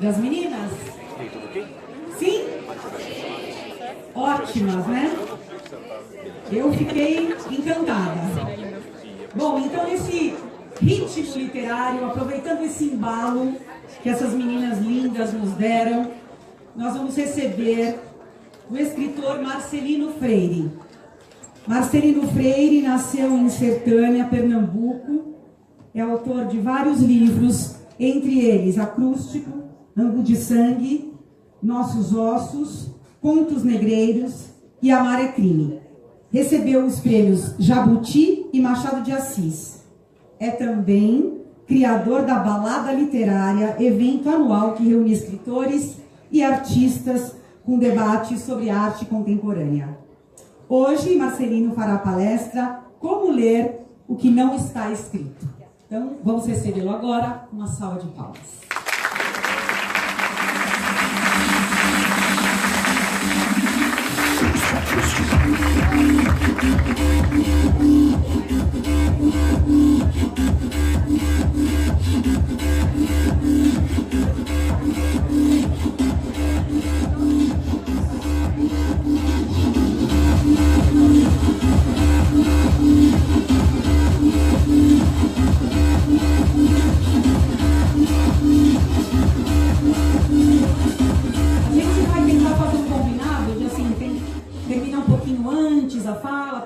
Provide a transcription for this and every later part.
Das meninas? Sim? Ótimas, né? Eu fiquei encantada. Bom, então esse ritmo literário, aproveitando esse embalo que essas meninas lindas nos deram, nós vamos receber o escritor Marcelino Freire. Marcelino Freire nasceu em Sertânia, Pernambuco, é autor de vários livros, entre eles Acrústico, Angu de Sangue, Nossos Ossos, Contos Negreiros e Amar é Crime. Recebeu os prêmios Jabuti e Machado de Assis. É também criador da Balada Literária, evento anual que reúne escritores e artistas com debates sobre arte contemporânea. Hoje, Marcelino fará a palestra Como Ler o que Não Está Escrito. Então, vamos recebê-lo agora com uma salva de palmas.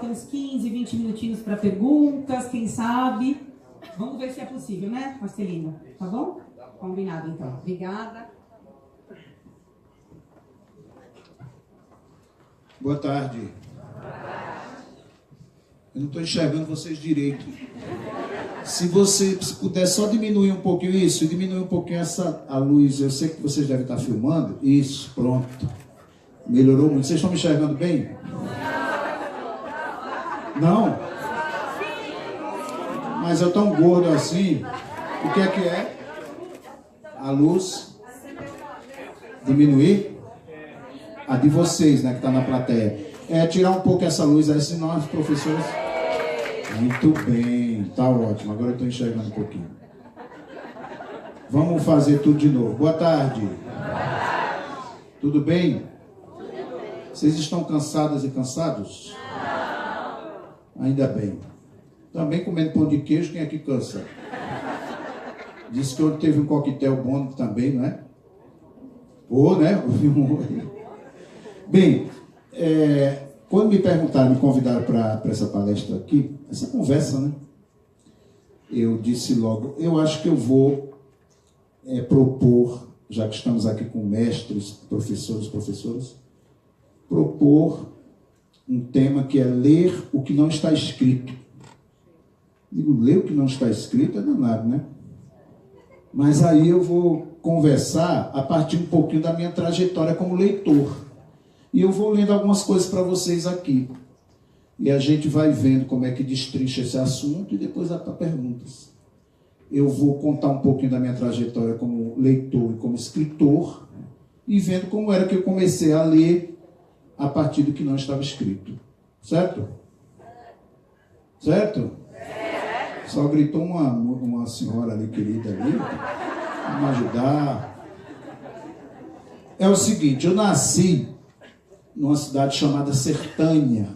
Tem uns 15, 20 minutinhos para perguntas, quem sabe. Vamos ver se é possível, né, Marcelino? Tá bom? Combinado, então. Obrigada. Boa tarde. Eu não estou enxergando vocês direito. Se você puder só diminuir um pouquinho isso, diminuir um pouquinho a luz. Eu sei que vocês devem estar filmando. Isso, pronto. Melhorou muito. Vocês estão me enxergando bem? Não? Mas eu tão gordo assim. O que é? A luz. Diminuir? A de vocês, né, que está na plateia. É tirar um pouco essa luz aí, senão os professores... Muito bem, tá ótimo. Agora eu estou enxergando um pouquinho. Vamos fazer tudo de novo. Boa tarde. Tudo bem? Vocês estão cansadas e cansados? Ainda bem. Também comendo pão de queijo, quem é que cansa? Disse que hoje teve um coquetel bom também, não é? Ou, né? Bem, quando me perguntaram, me convidaram para essa palestra aqui, essa conversa, né? Eu disse logo, eu acho que eu vou propor, já que estamos aqui com mestres, professoras, propor um tema que é ler o que não está escrito. Digo, ler o que não está escrito é danado, né? Mas aí eu vou conversar a partir um pouquinho da minha trajetória como leitor. E eu vou lendo algumas coisas para vocês aqui. E a gente vai vendo como é que destrincha esse assunto e depois dá para perguntas. Eu vou contar um pouquinho da minha trajetória como leitor e como escritor e vendo como era que eu comecei a ler a partir do que não estava escrito. Certo? Certo? Só gritou uma senhora ali, querida ali. Vamos ajudar. É o seguinte, eu nasci numa cidade chamada Sertânia.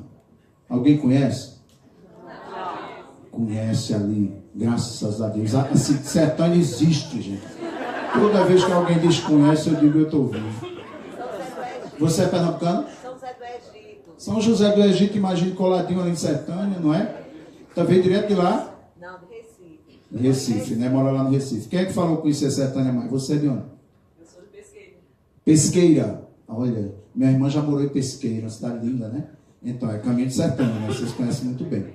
Alguém conhece? Conhece ali, graças a Deus. Assim, Sertânia existe, gente. Toda vez que alguém diz que conhece, eu digo, eu estou vivo. Você é pernambucano? São José do Egito, imagino, coladinho ali em Sertânia, não é? Tá vendo direto de lá? Não, do Recife. Recife, né? Mora lá no Recife. Quem é que falou com isso, Sertânia mais? Você é de onde? Eu sou de Pesqueira. Pesqueira. Olha, minha irmã já morou em Pesqueira, uma cidade linda, né? Então, é caminho de Sertânia, né? Vocês conhecem muito bem.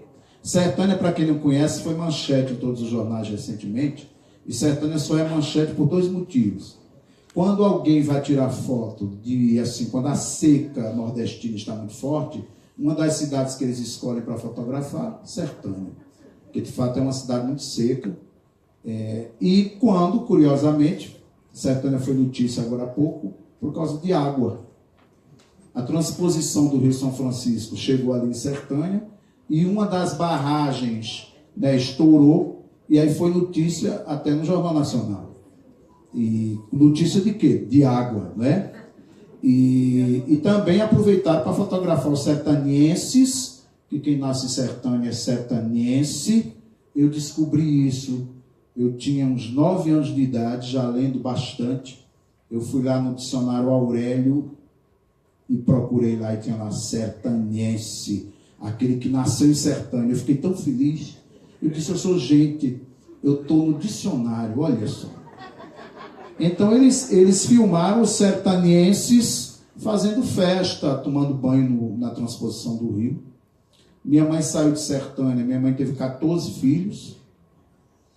Sertânia, para quem não conhece, foi manchete em todos os jornais recentemente. E Sertânia só é manchete por dois motivos. Quando alguém vai tirar foto de, assim, quando a seca nordestina está muito forte, uma das cidades que eles escolhem para fotografar, Sertânia. Porque, de fato, é uma cidade muito seca. E quando, curiosamente, Sertânia foi notícia agora há pouco, por causa de água. A transposição do Rio São Francisco chegou ali em Sertânia e uma das barragens, né, estourou e aí foi notícia até no Jornal Nacional. E notícia de quê? De água, né? E também aproveitaram para fotografar os sertanenses, que quem nasce em Sertânia é sertanense. Eu descobri isso, eu tinha uns 9 anos de idade, já lendo bastante. Eu fui lá no dicionário Aurélio e procurei lá, e tinha lá sertanense, aquele que nasceu em Sertânia. Eu fiquei tão feliz. Eu disse, eu sou gente, eu estou no dicionário, olha só. Então eles filmaram os sertanenses fazendo festa, tomando banho na transposição do rio. Minha mãe saiu de Sertânia, minha mãe teve 14 filhos.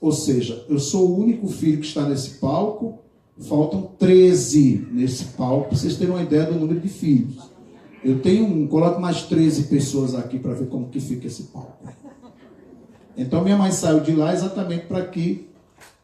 Ou seja, eu sou o único filho que está nesse palco, faltam 13 nesse palco, para vocês terem uma ideia do número de filhos. Eu tenho coloco mais 13 pessoas aqui para ver como que fica esse palco. Então minha mãe saiu de lá exatamente para que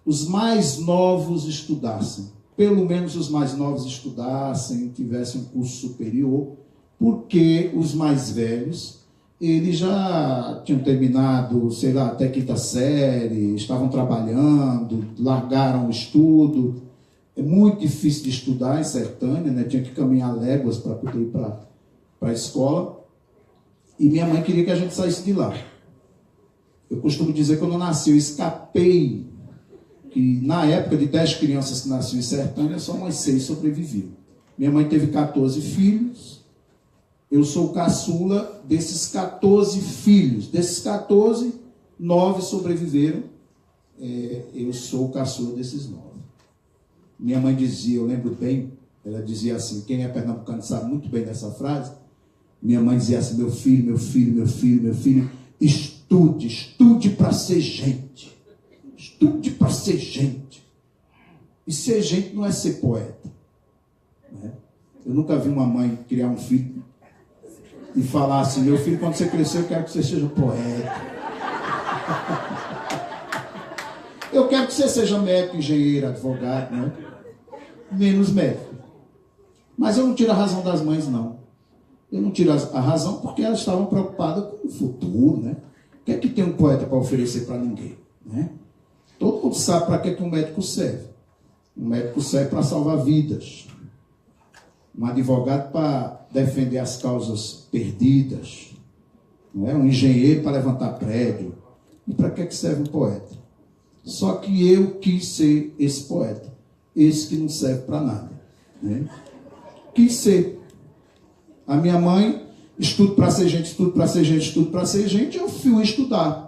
os mais novos estudassem. Pelo menos os mais novos estudassem, tivessem um curso superior, porque os mais velhos, eles já tinham terminado, sei lá, até 5ª série, estavam trabalhando, largaram o estudo. É muito difícil de estudar em Sertânia, né? Tinha que caminhar léguas para poder ir para a escola. E minha mãe queria que a gente saísse de lá. Eu costumo dizer que quando eu nasci, eu escapei, que na época de 10 crianças que nasciam em Sertânia, só umas 6 sobreviviam. Minha mãe teve 14 filhos, eu sou o caçula desses 14 filhos. Desses 14, 9 sobreviveram, eu sou o caçula desses 9. Minha mãe dizia, eu lembro bem, ela dizia assim, quem é pernambucano sabe muito bem dessa frase, minha mãe dizia assim, meu filho, meu filho, meu filho, meu filho, estude para ser gente. Estude para ser gente. E ser gente não é ser poeta. Né? Eu nunca vi uma mãe criar um filho e falar assim, meu filho, quando você crescer, eu quero que você seja poeta. Eu quero que você seja médico, engenheiro, advogado, né? Menos médico. Mas eu não tiro a razão das mães, não. Eu não tiro a razão porque elas estavam preocupadas com o futuro, né? O que é que tem um poeta para oferecer para ninguém, né? Todo mundo sabe para que um médico serve. Um médico serve para salvar vidas. Um advogado para defender as causas perdidas. Não é? Um engenheiro para levantar prédio. E para que serve um poeta? Só que eu quis ser esse poeta. Esse que não serve para nada. Né? Quis ser. A minha mãe, estudo para ser gente, estudo para ser gente, estudo para ser gente, eu fui estudar.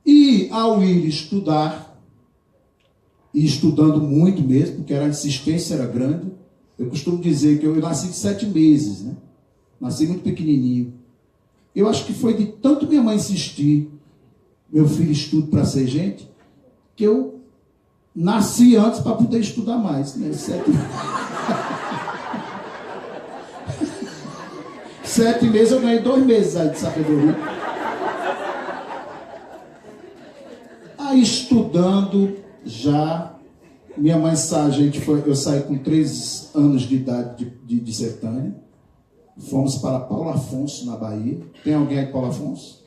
E ao ir estudar, e estudando muito mesmo, porque a insistência era grande, eu costumo dizer que eu nasci de 7 meses, né? Nasci muito pequenininho. Eu acho que foi de tanto minha mãe insistir, meu filho estuda para ser gente, que eu nasci antes para poder estudar mais, né? 7 meses eu ganhei 2 meses aí de sabedoria. Aí estudando já, minha mãe sabe, eu saí com 3 anos de idade de Sertânia, fomos para Paulo Afonso, na Bahia. Tem alguém aí de Paulo Afonso?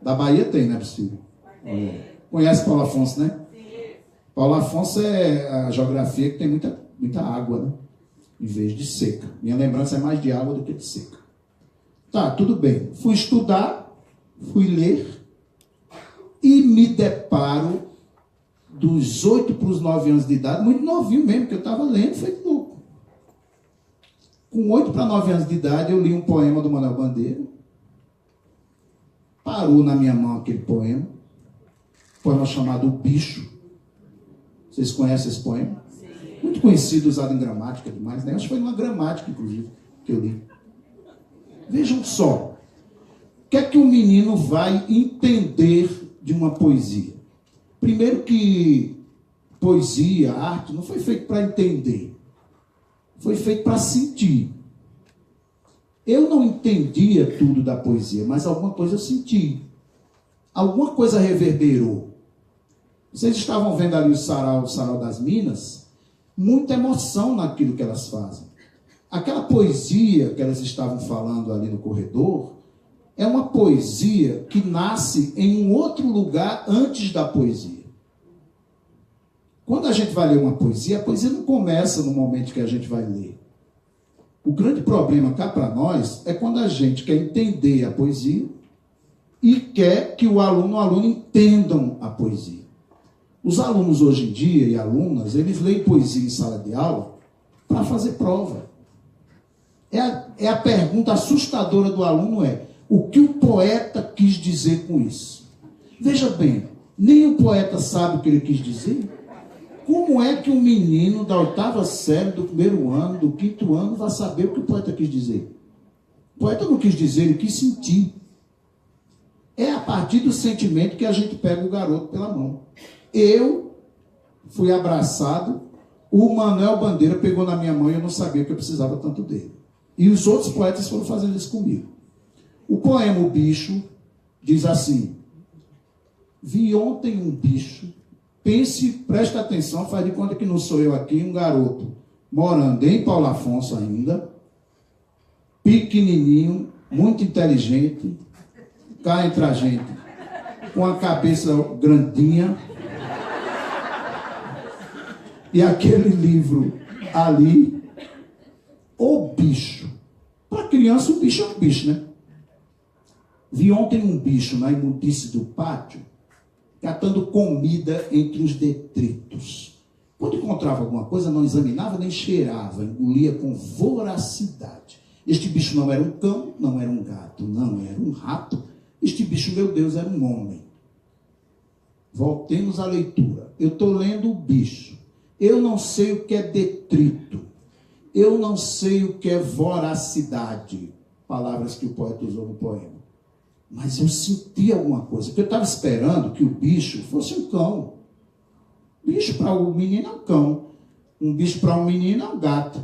Da Bahia tem, não é possível? Conhece Paulo Afonso, né? Paulo Afonso é a geografia que tem muita água, né? Em vez de seca. Minha lembrança é mais de água do que de seca. Tá, tudo bem. Fui estudar, fui ler e me deparo dos 8 para os 9 anos de idade, muito novinho mesmo, que eu estava lendo, foi louco. Com 8 para 9 anos de idade, eu li um poema do Manuel Bandeira. Parou na minha mão aquele poema. Poema chamado O Bicho. Vocês conhecem esse poema? Sim. Muito conhecido, usado em gramática demais, né? Acho que foi numa gramática, inclusive, que eu li. Vejam só. O que é que o menino vai entender de uma poesia? Primeiro que poesia, arte, não foi feito para entender. Foi feito para sentir. Eu não entendia tudo da poesia, mas alguma coisa eu senti. Alguma coisa reverberou. Vocês estavam vendo ali o Sarau das Minas? Muita emoção naquilo que elas fazem. Aquela poesia que elas estavam falando ali no corredor é uma poesia que nasce em um outro lugar antes da poesia. Quando a gente vai ler uma poesia, a poesia não começa no momento que a gente vai ler. O grande problema cá para nós é quando a gente quer entender a poesia e quer que o aluno ou a aluna entendam a poesia. Os alunos hoje em dia e alunas, eles leem poesia em sala de aula para fazer prova. É a pergunta assustadora do aluno o que o poeta quis dizer com isso? Veja bem, nem o poeta sabe o que ele quis dizer. Como é que um menino da 8ª série, do 1º ano, do 5º ano, vai saber o que o poeta quis dizer? O poeta não quis dizer, ele quis sentir. É a partir do sentimento que a gente pega o garoto pela mão. Eu fui abraçado, o Manuel Bandeira pegou na minha mão e eu não sabia que eu precisava tanto dele. E os outros poetas foram fazendo isso comigo. O poema O Bicho diz assim: vi ontem um bicho. Pense, presta atenção, faz de conta que não sou eu aqui, um garoto morando em Paulo Afonso ainda, pequenininho, muito inteligente, cá entre a gente, com a cabeça grandinha, e aquele livro ali, O Bicho. Para criança, o bicho é um bicho, né? Vi ontem um bicho na imundície do pátio, catando comida entre os detritos. Quando encontrava alguma coisa, não examinava nem cheirava, engolia com voracidade. Este bicho não era um cão, não era um gato, não era um rato. Este bicho, meu Deus, era um homem. Voltemos à leitura. Eu estou lendo o bicho. Eu não sei o que é detrito. Eu não sei o que é voracidade. Palavras que o poeta usou no poema. Mas eu senti alguma coisa, porque eu estava esperando que o bicho fosse um cão. Bicho para o menino é um cão. Um bicho para um menino é um gato.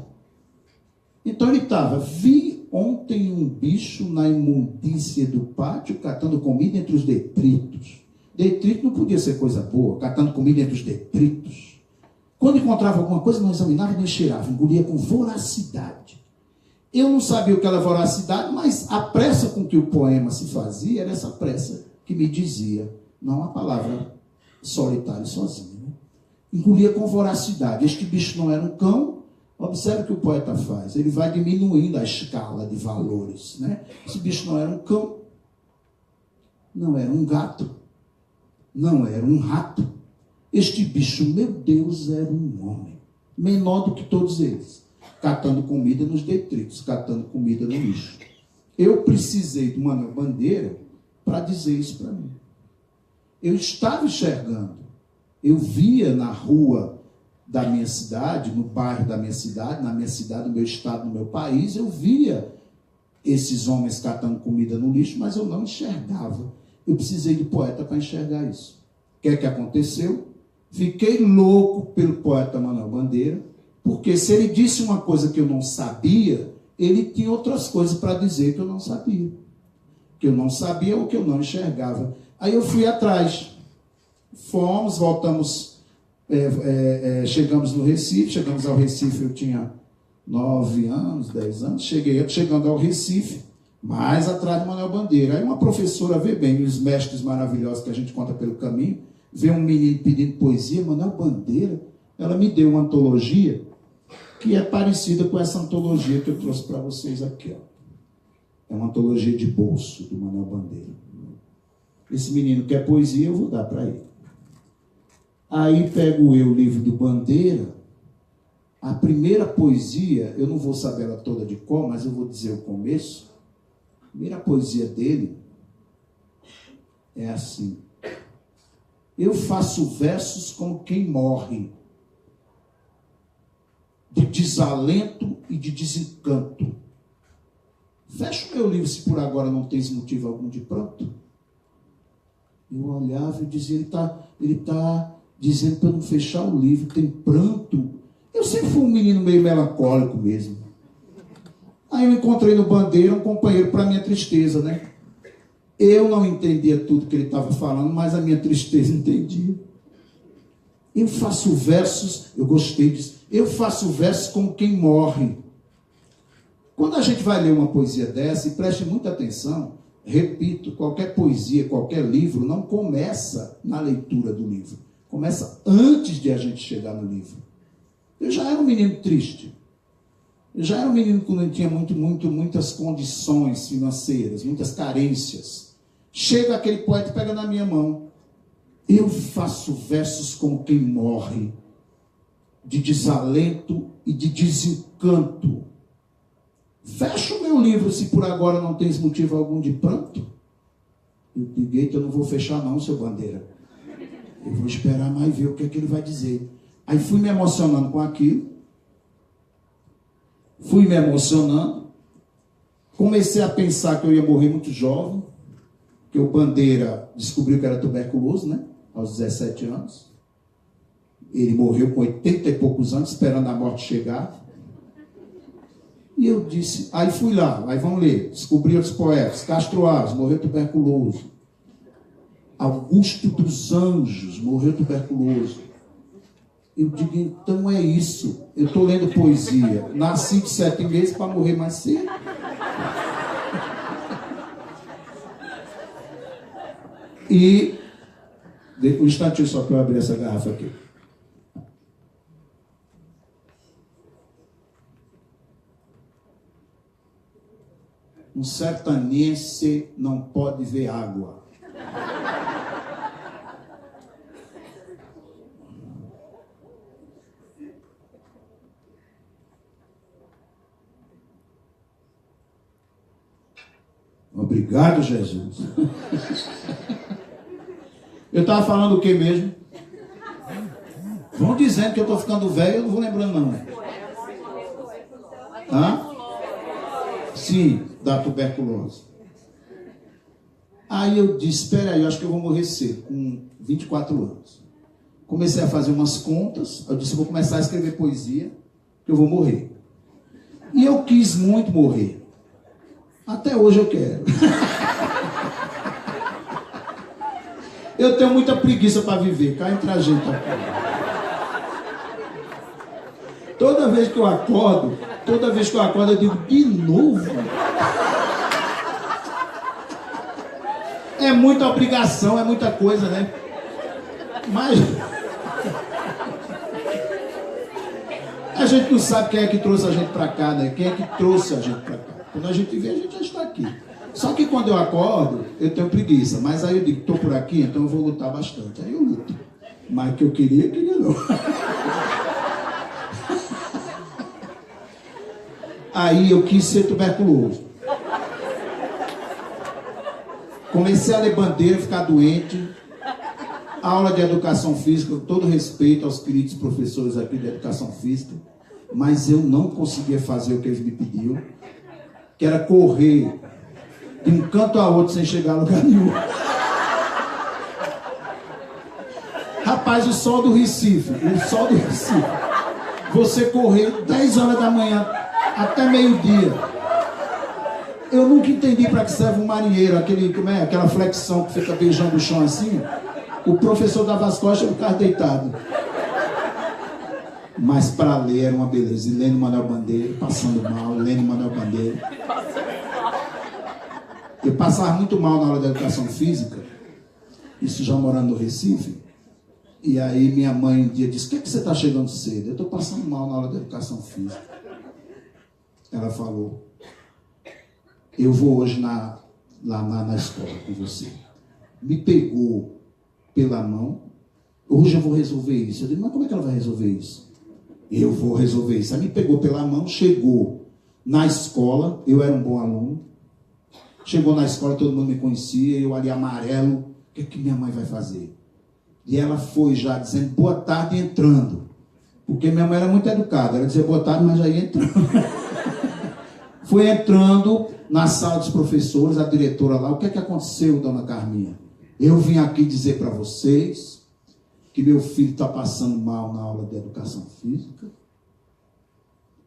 Então ele estava, vi ontem um bicho na imundície do pátio, catando comida entre os detritos. Detrito não podia ser coisa boa, catando comida entre os detritos. Quando encontrava alguma coisa, não examinava nem cheirava, engolia com voracidade. Eu não sabia o que era voracidade, mas a pressa com que o poema se fazia era essa pressa que me dizia, não a palavra solitário sozinho. Né? Engolia com voracidade. Este bicho não era um cão. Observe o que o poeta faz. Ele vai diminuindo a escala de valores. Né? Esse bicho não era um cão, não era um gato, não era um rato. Este bicho, meu Deus, era um homem, menor do que todos eles. Catando comida nos detritos, catando comida no lixo. Eu precisei do Manuel Bandeira para dizer isso para mim. Eu estava enxergando. Eu via na rua da minha cidade, no bairro da minha cidade, na minha cidade, no meu estado, no meu país, eu via esses homens catando comida no lixo, mas eu não enxergava. Eu precisei do poeta para enxergar isso. O que é que aconteceu? Fiquei louco pelo poeta Manuel Bandeira, porque se ele disse uma coisa que eu não sabia, ele tinha outras coisas para dizer que eu não sabia. Que eu não sabia ou que eu não enxergava. Aí eu fui atrás. Fomos, voltamos, chegamos no Recife. Chegamos ao Recife, eu tinha 9 anos, 10 anos. Chegando ao Recife, mais atrás de Manuel Bandeira. Aí uma professora vê bem os mestres maravilhosos que a gente conta pelo caminho, vê um menino pedindo poesia, Manuel Bandeira. Ela me deu uma antologia que é parecida com essa antologia que eu trouxe para vocês aqui. Ó. É uma antologia de bolso do Manuel Bandeira. Esse menino quer poesia, eu vou dar para ele. Aí pego eu o livro do Bandeira. A primeira poesia, eu não vou saber ela toda de cor, mas eu vou dizer o começo. A primeira poesia dele é assim: eu faço versos como quem morre, de desalento e de desencanto. Fecha o meu livro, se por agora não tens motivo algum de pranto. Eu olhava e dizia, ele tá dizendo para eu não fechar o livro, tem pranto. Eu sempre fui um menino meio melancólico mesmo. Aí eu encontrei no Bandeira um companheiro para minha tristeza, né? Eu não entendia tudo que ele estava falando, mas a minha tristeza entendia. Eu faço versos, eu gostei disso, eu faço versos como quem morre. Quando a gente vai ler uma poesia dessa, e preste muita atenção, repito, qualquer poesia, qualquer livro, não começa na leitura do livro. Começa antes de a gente chegar no livro. Eu já era um menino triste. Eu já era um menino que não tinha muitas condições financeiras, muitas carências. Chega aquele poeta e pega na minha mão. Eu faço versos como quem morre, de desalento e de desencanto. Fecha o meu livro se por agora não tens motivo algum de pranto. Eu digo, eita, eu não vou fechar não, seu Bandeira. Eu vou esperar mais ver o que é que ele vai dizer. Aí fui me emocionando com aquilo. Fui me emocionando. Comecei a pensar que eu ia morrer muito jovem. Que o Bandeira descobriu que era tuberculoso, né? Aos 17 anos. Ele morreu com 80 e poucos anos, esperando a morte chegar. E eu disse, aí fui lá, aí vamos ler. Descobri outros poetas. Castro Alves, morreu tuberculoso. Augusto dos Anjos, morreu tuberculoso. Eu digo, então é isso. Eu estou lendo poesia. Nasci de 7 meses para morrer mais cedo. E um instantinho só para eu abrir essa garrafa aqui. Um sertanense não pode ver água. Obrigado, Jesus. Eu estava falando o que mesmo? Vão dizendo que eu estou ficando velho, eu não vou lembrando não. Hã? Sim, da tuberculose. Aí eu disse, espera aí, eu acho que eu vou morrer cedo, com 24 anos. Comecei a fazer umas contas, eu disse, eu vou começar a escrever poesia, que eu vou morrer. E eu quis muito morrer. Até hoje eu quero. Eu tenho muita preguiça para viver, cá entre a gente aqui. Toda vez que eu acordo, eu digo, de novo? É muita obrigação, é muita coisa, né? Mas a gente não sabe quem é que trouxe a gente para cá, né? Quem é que trouxe a gente para cá? Quando a gente vê, a gente já está aqui. Só que quando eu acordo, eu tenho preguiça. Mas aí eu digo, estou por aqui, então eu vou lutar bastante. Aí eu luto. Mas o que eu queria não. Aí eu quis ser tuberculoso. Comecei a ler Bandeira, ficar doente. Aula de educação física, com todo respeito aos queridos professores aqui de educação física. Mas eu não conseguia fazer o que eles me pediam. Que era correr de um canto a outro sem chegar a lugar nenhum. Rapaz, o sol do Recife. Você correr 10 horas da manhã até meio-dia. Eu nunca entendi para que serve um marinheiro, aquela flexão que fica beijando o chão assim. O professor dava as costas e ficava deitado. Mas para ler era uma beleza. E lendo Manuel Bandeira, passando mal, lendo Manuel Bandeira. Eu passava muito mal na aula de educação física, isso já morando no Recife. E aí minha mãe um dia disse, por que você está chegando cedo? Eu estou passando mal na aula de educação física. Ela falou, eu vou hoje lá na escola com você. Me pegou pela mão, hoje eu vou resolver isso. Eu disse, mas como é que ela vai resolver isso? Eu vou resolver isso. Ela me pegou pela mão, chegou na escola, eu era um bom aluno. Chegou na escola, todo mundo me conhecia, eu ali amarelo, o que é que minha mãe vai fazer? E ela foi já dizendo, boa tarde, entrando. Porque minha mãe era muito educada, ela dizia boa tarde, mas já ia entrando. Foi entrando na sala dos professores, a diretora lá, o que é que aconteceu, dona Carminha? Eu vim aqui dizer para vocês que meu filho está passando mal na aula de educação física,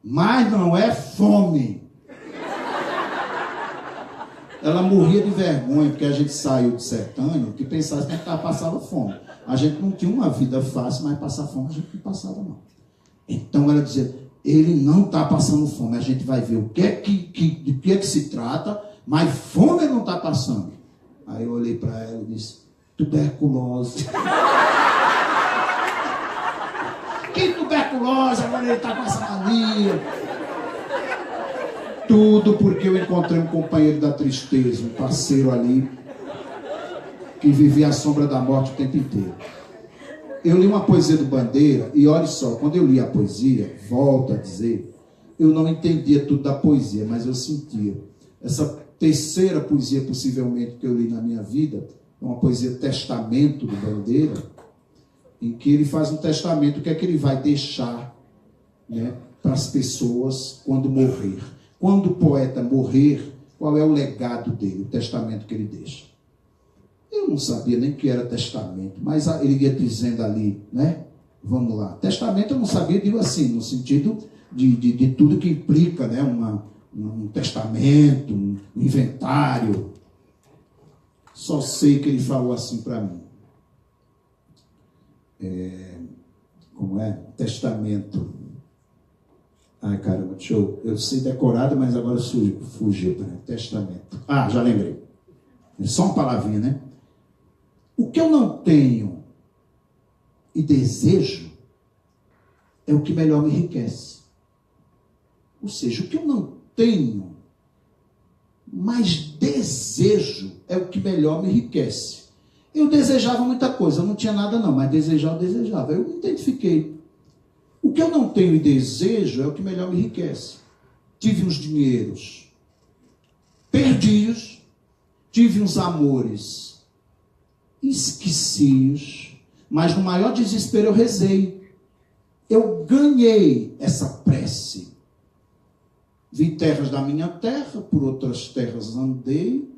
mas não é fome. Ela morria de vergonha, porque a gente saiu de Sertânia, que pensasse que a gente estava passando fome. A gente não tinha uma vida fácil, mas passar fome a gente não passava, não. Então ela dizia, ele não está passando fome, a gente vai ver de que é que se trata, mas fome ele não está passando. Aí eu olhei para ela e disse, tuberculose. cabulosa, agora ele está com essa mania. Tudo porque eu encontrei um companheiro da tristeza, um parceiro ali, que vivia à sombra da morte o tempo inteiro. Eu li uma poesia do Bandeira, e olha só, quando eu li a poesia, volto a dizer, eu não entendia tudo da poesia, mas eu sentia. Essa terceira poesia, possivelmente, que eu li na minha vida, é uma poesia Testamento do Bandeira, em que ele faz um testamento, o que é que ele vai deixar, né, para as pessoas quando morrer. Quando o poeta morrer, qual é o legado dele, o testamento que ele deixa? Eu não sabia nem o que era testamento, mas ele ia dizendo ali, né? Vamos lá. Testamento eu não sabia, digo assim, no sentido de tudo que implica, né? Um testamento, um inventário. Só sei que ele falou assim para mim. Como é? Testamento. Ai, caramba, eu sei decorado, mas agora fugiu. Testamento. Ah, já lembrei. É só uma palavrinha, né? O que eu não tenho e desejo é o que melhor me enriquece. Ou seja, o que eu não tenho, mas desejo é o que melhor me enriquece. Eu desejava muita coisa, eu não tinha nada não, mas desejar eu desejava. Eu me identifiquei. O que eu não tenho e desejo é o que melhor me enriquece. Tive uns dinheiros perdidos, tive uns amores esqueci-os, mas no maior desespero eu rezei. Eu ganhei essa prece. Vi terras da minha terra, por outras terras andei,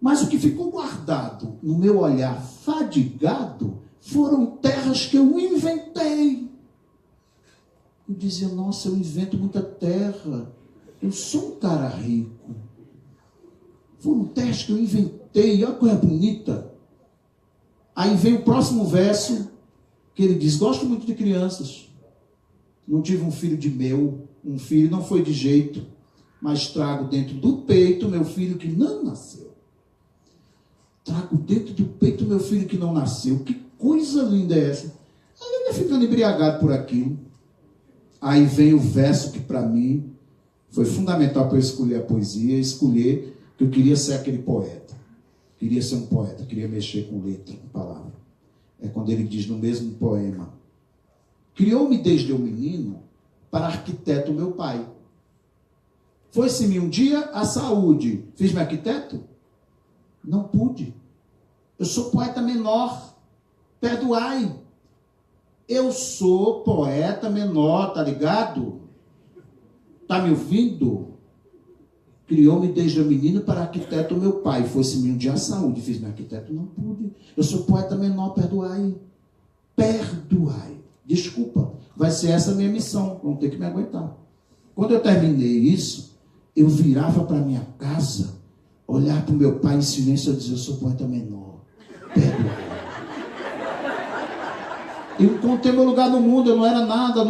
mas o que ficou guardado no meu olhar fadigado foram terras que eu inventei. Eu dizia, nossa, eu invento muita terra, eu sou um cara rico. Foram terras que eu inventei, olha que coisa bonita. Aí vem o próximo verso, que ele diz, gosto muito de crianças. Não tive um filho de meu, um filho não foi de jeito, mas trago dentro do peito meu filho que não nasceu. Trago dentro do peito meu filho que não nasceu. Que coisa linda é essa? Aí eu ia ficando embriagado por aquilo. Aí vem o verso que para mim foi fundamental para eu escolher a poesia, escolher que eu queria ser aquele poeta. Queria ser um poeta, queria mexer com letra, com palavra. É quando ele diz no mesmo poema, criou-me desde eu menino para arquiteto meu pai. Foi-se-me um dia a saúde. Fiz-me arquiteto? Não pude. Eu sou poeta menor. Perdoai. Eu sou poeta menor, tá ligado? Tá me ouvindo? Criou-me desde o menino para arquiteto meu pai. Fosse-me um dia a saúde. Fiz-me arquiteto? Não pude. Eu sou poeta menor, perdoai. Perdoai. Desculpa. Vai ser essa a minha missão. Vão ter que me aguentar. Quando eu terminei isso, eu virava para minha casa, olhar para o meu pai em silêncio e dizer, eu sou poeta menor. Perdoai. Eu encontrei meu lugar no mundo, eu não era nada.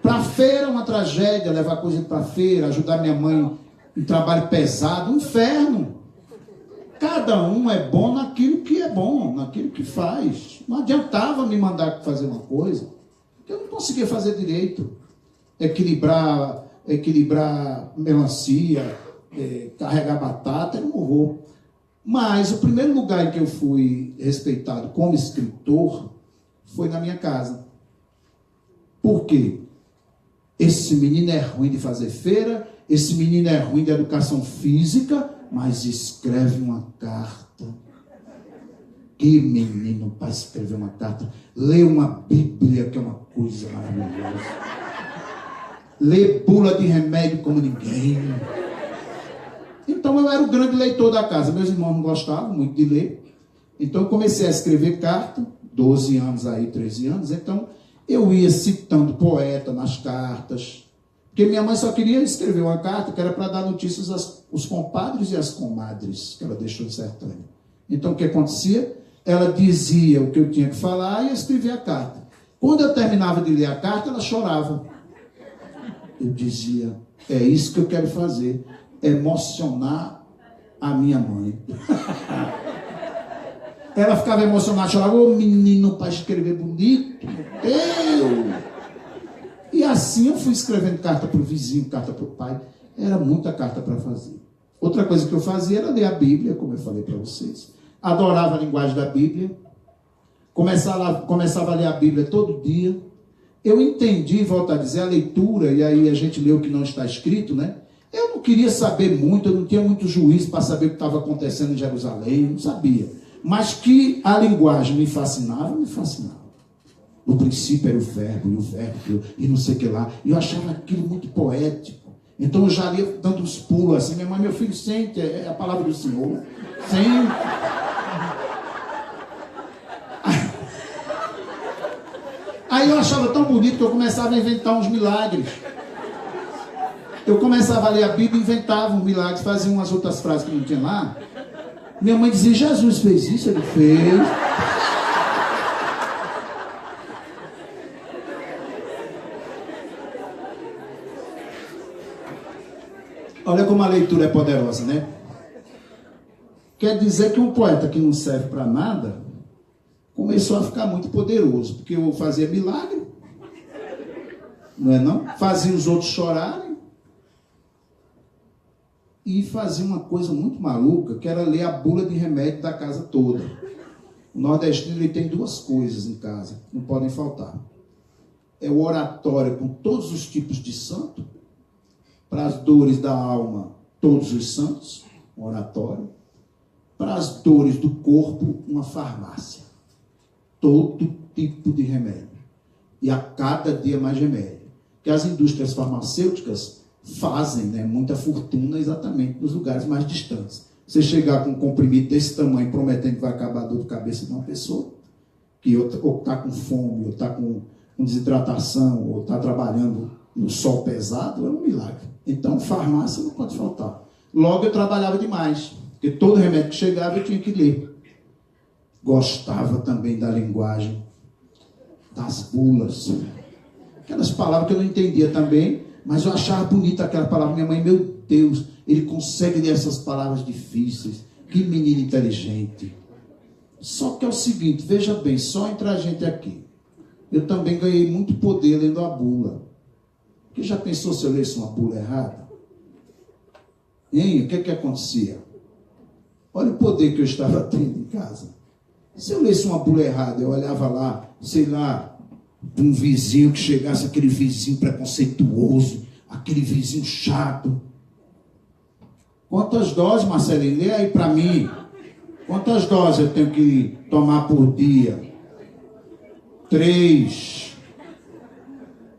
Para a feira, uma tragédia, levar coisa para a feira, ajudar minha mãe em trabalho pesado, um inferno. Cada um é bom naquilo que é bom, naquilo que faz. Não adiantava me mandar fazer uma coisa que eu não conseguia fazer direito. Equilibrar melancia, carregar batata, era um horror. Mas o primeiro lugar em que eu fui respeitado como escritor foi na minha casa. Por quê? Esse menino é ruim de fazer feira, esse menino é ruim de educação física, mas escreve uma carta. Que menino para escrever uma carta. Lê uma Bíblia, que é uma coisa maravilhosa. Lê bula de remédio como ninguém. Então eu era o grande leitor da casa. Meus irmãos não gostavam muito de ler. Então eu comecei a escrever carta, 12 anos aí, 13 anos. Então eu ia citando poeta nas cartas. Porque minha mãe só queria escrever uma carta que era para dar notícias aos compadres e às comadres que ela deixou em Sertânia. Então o que acontecia? Ela dizia o que eu tinha que falar e eu escrevia a carta. Quando eu terminava de ler a carta, ela chorava. Eu dizia, é isso que eu quero fazer, emocionar a minha mãe. Ela ficava emocionada, chorava, ô menino para escrever bonito, meu Deus. assim eu fui escrevendo carta para o vizinho, carta para o pai. Era muita carta para fazer. Outra coisa que eu fazia era ler a Bíblia, como eu falei para vocês. Adorava a linguagem da Bíblia. Começava a ler a Bíblia todo dia. Eu entendi, volto a dizer, a leitura, e aí a gente lê o que não está escrito, né? Eu não queria saber muito, eu não tinha muito juízo para saber o que estava acontecendo em Jerusalém, não sabia. Mas que a linguagem me fascinava, me fascinava. No princípio era o verbo, e não sei o que lá. E eu achava aquilo muito poético. Então eu já lia dando uns pulos assim, minha mãe, meu filho, sente, é a palavra do Senhor. Sente. Aí eu achava tão bonito que eu começava a inventar uns milagres. Eu começava a ler a Bíblia, inventava um milagre, fazia umas outras frases que não tinha lá. Minha mãe dizia, Jesus fez isso, ele fez. Olha como a leitura é poderosa, né? Quer dizer que um poeta que não serve para nada começou a ficar muito poderoso, porque eu fazia milagre, não é não? Fazia os outros chorarem e fazia uma coisa muito maluca, que era ler a bula de remédio da casa toda. O nordestino ele tem duas coisas em casa, não podem faltar. É o oratório com todos os tipos de santo, para as dores da alma, todos os santos, um oratório. Para as dores do corpo, uma farmácia. Todo tipo de remédio. E a cada dia mais remédio. Que as indústrias farmacêuticas fazem, né, muita fortuna exatamente nos lugares mais distantes. Você chegar com um comprimido desse tamanho, prometendo que vai acabar a dor de cabeça de uma pessoa, que ou está com fome, ou está com desidratação, ou está trabalhando no sol pesado, é um milagre. Então, farmácia não pode faltar. Logo, eu trabalhava demais, porque todo remédio que chegava eu tinha que ler. Gostava também da linguagem das bulas. Aquelas palavras que eu não entendia também, mas eu achava bonita aquela palavra. Minha mãe, meu Deus, ele consegue ler essas palavras difíceis. Que menino inteligente. Só que é o seguinte, veja bem, só entre a gente aqui. Eu também ganhei muito poder lendo a bula. Porque já pensou se eu lesse uma bula errada? Hein? O que acontecia? Olha o poder que eu estava tendo em casa. Se eu lesse uma bula errada, eu olhava lá, sei lá, um vizinho que chegasse, aquele vizinho preconceituoso, aquele vizinho chato. Quantas doses, Marcelinho? Lê aí para mim. Quantas doses eu tenho que tomar por dia? 3.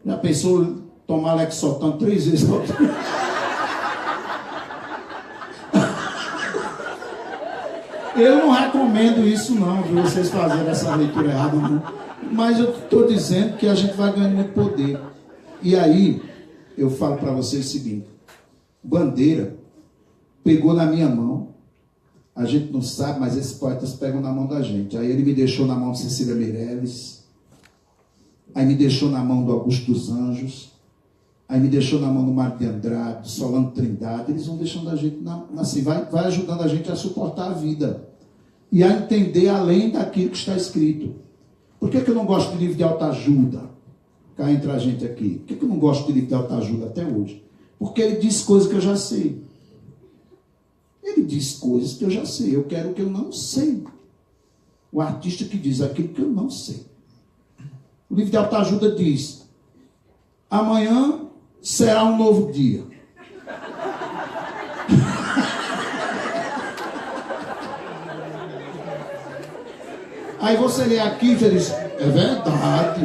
Já pensou tomar Lexotan 3 vezes ao dia? Eu não recomendo isso não, viu? Vocês fazerem essa leitura errada, não. Mas eu estou dizendo que a gente vai ganhando muito poder. E aí, eu falo para vocês o seguinte. Bandeira pegou na minha mão. A gente não sabe, mas esses poetas pegam na mão da gente. Aí ele me deixou na mão de Cecília Meirelles. Aí me deixou na mão do Augusto dos Anjos. Aí me deixou na mão do Mário de Andrade, do Solano Trindade. Eles vão deixando a gente, assim, vai ajudando a gente a suportar a vida. E a entender além daquilo que está escrito. Por que eu não gosto de livro de autoajuda? Cá entre a gente aqui. Por que eu não gosto de livro de autoajuda até hoje? Porque ele diz coisas que eu já sei. Ele diz coisas que eu já sei. Eu quero o que eu não sei. O artista que diz aquilo que eu não sei. O livro de autoajuda diz: amanhã será um novo dia. Aí você lê aqui e diz: é verdade.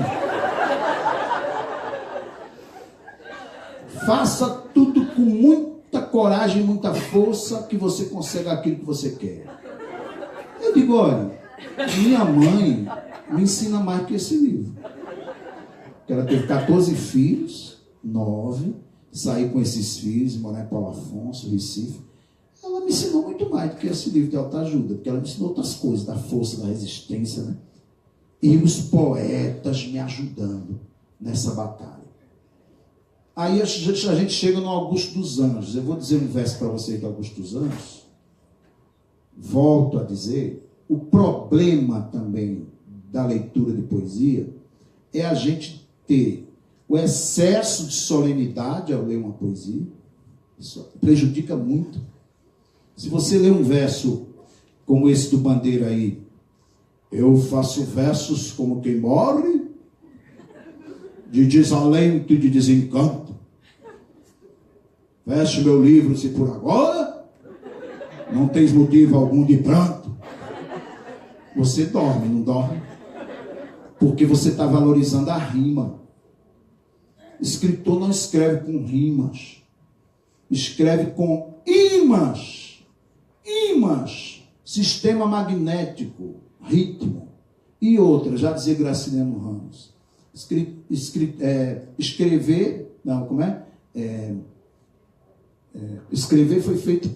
Faça tudo com muita coragem, muita força, que você consiga aquilo que você quer. Eu digo, olha, minha mãe me ensina mais que esse livro. Ela teve 14 filhos, 9, saiu com esses filhos, morar em Paulo Afonso, Recife. Ela me ensinou muito mais do que esse livro de autoajuda, porque ela me ensinou outras coisas, da força, da resistência, né? E os poetas me ajudando nessa batalha. Aí a gente chega no Augusto dos Anjos. Eu vou dizer um verso para vocês do Augusto dos Anjos. Volto a dizer, o problema também da leitura de poesia é a gente ter o excesso de solenidade ao ler uma poesia, isso prejudica muito. Se você ler um verso como esse do Bandeira aí, eu faço versos como quem morre, de desalento e de desencanto. Feche meu livro se por agora não tens motivo algum de pranto. Você dorme, não dorme? Porque você está valorizando a rima. Escritor não escreve com rimas. Escreve com imãs. Imãs. Sistema magnético. Ritmo. E outra, já dizia Graciliano Ramos. Escrever... Não, como é? Escrever foi feito...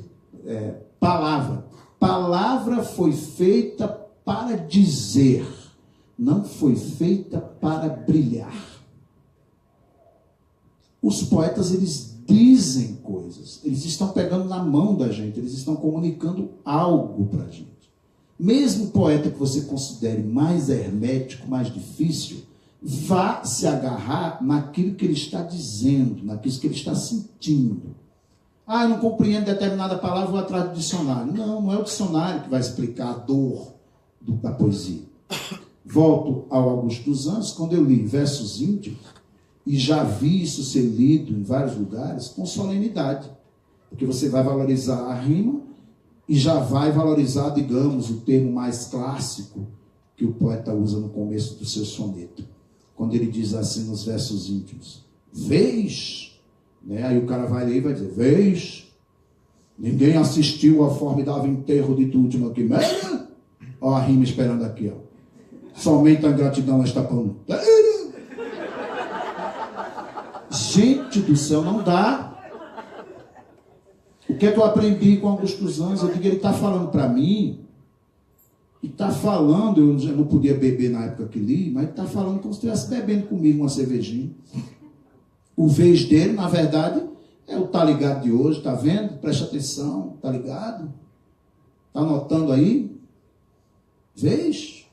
palavra. Palavra foi feita para dizer. Não foi feita para brilhar. Os poetas, eles dizem coisas. Eles estão pegando na mão da gente. Eles estão comunicando algo para a gente. Mesmo poeta que você considere mais hermético, mais difícil, vá se agarrar naquilo que ele está dizendo, naquilo que ele está sentindo. Ah, eu não compreendo determinada palavra, vou atrás do dicionário. Não, não é o dicionário que vai explicar a dor da poesia. Volto ao Augusto dos Anjos, quando eu li versos íntimos, e já vi isso ser lido em vários lugares, com solenidade. Porque você vai valorizar a rima e já vai valorizar, digamos, o termo mais clássico que o poeta usa no começo do seu soneto. Quando ele diz assim nos versos íntimos, vês, né? Aí o cara vai ler e vai dizer, vês, ninguém assistiu ao formidável enterro de tua última quimera? Ó a rima esperando aqui, ó. Somente a ingratidão esta ponteira. Gente do céu, não dá. O que é que eu aprendi com Augusto dos Anjos? Eu digo, ele está falando para mim, e está falando, eu já não podia beber na época que li, mas está falando como se estivesse bebendo comigo uma cervejinha. O vez dele, na verdade, é o tá ligado de hoje, tá vendo? Preste atenção, tá ligado? Tá anotando aí? Vez?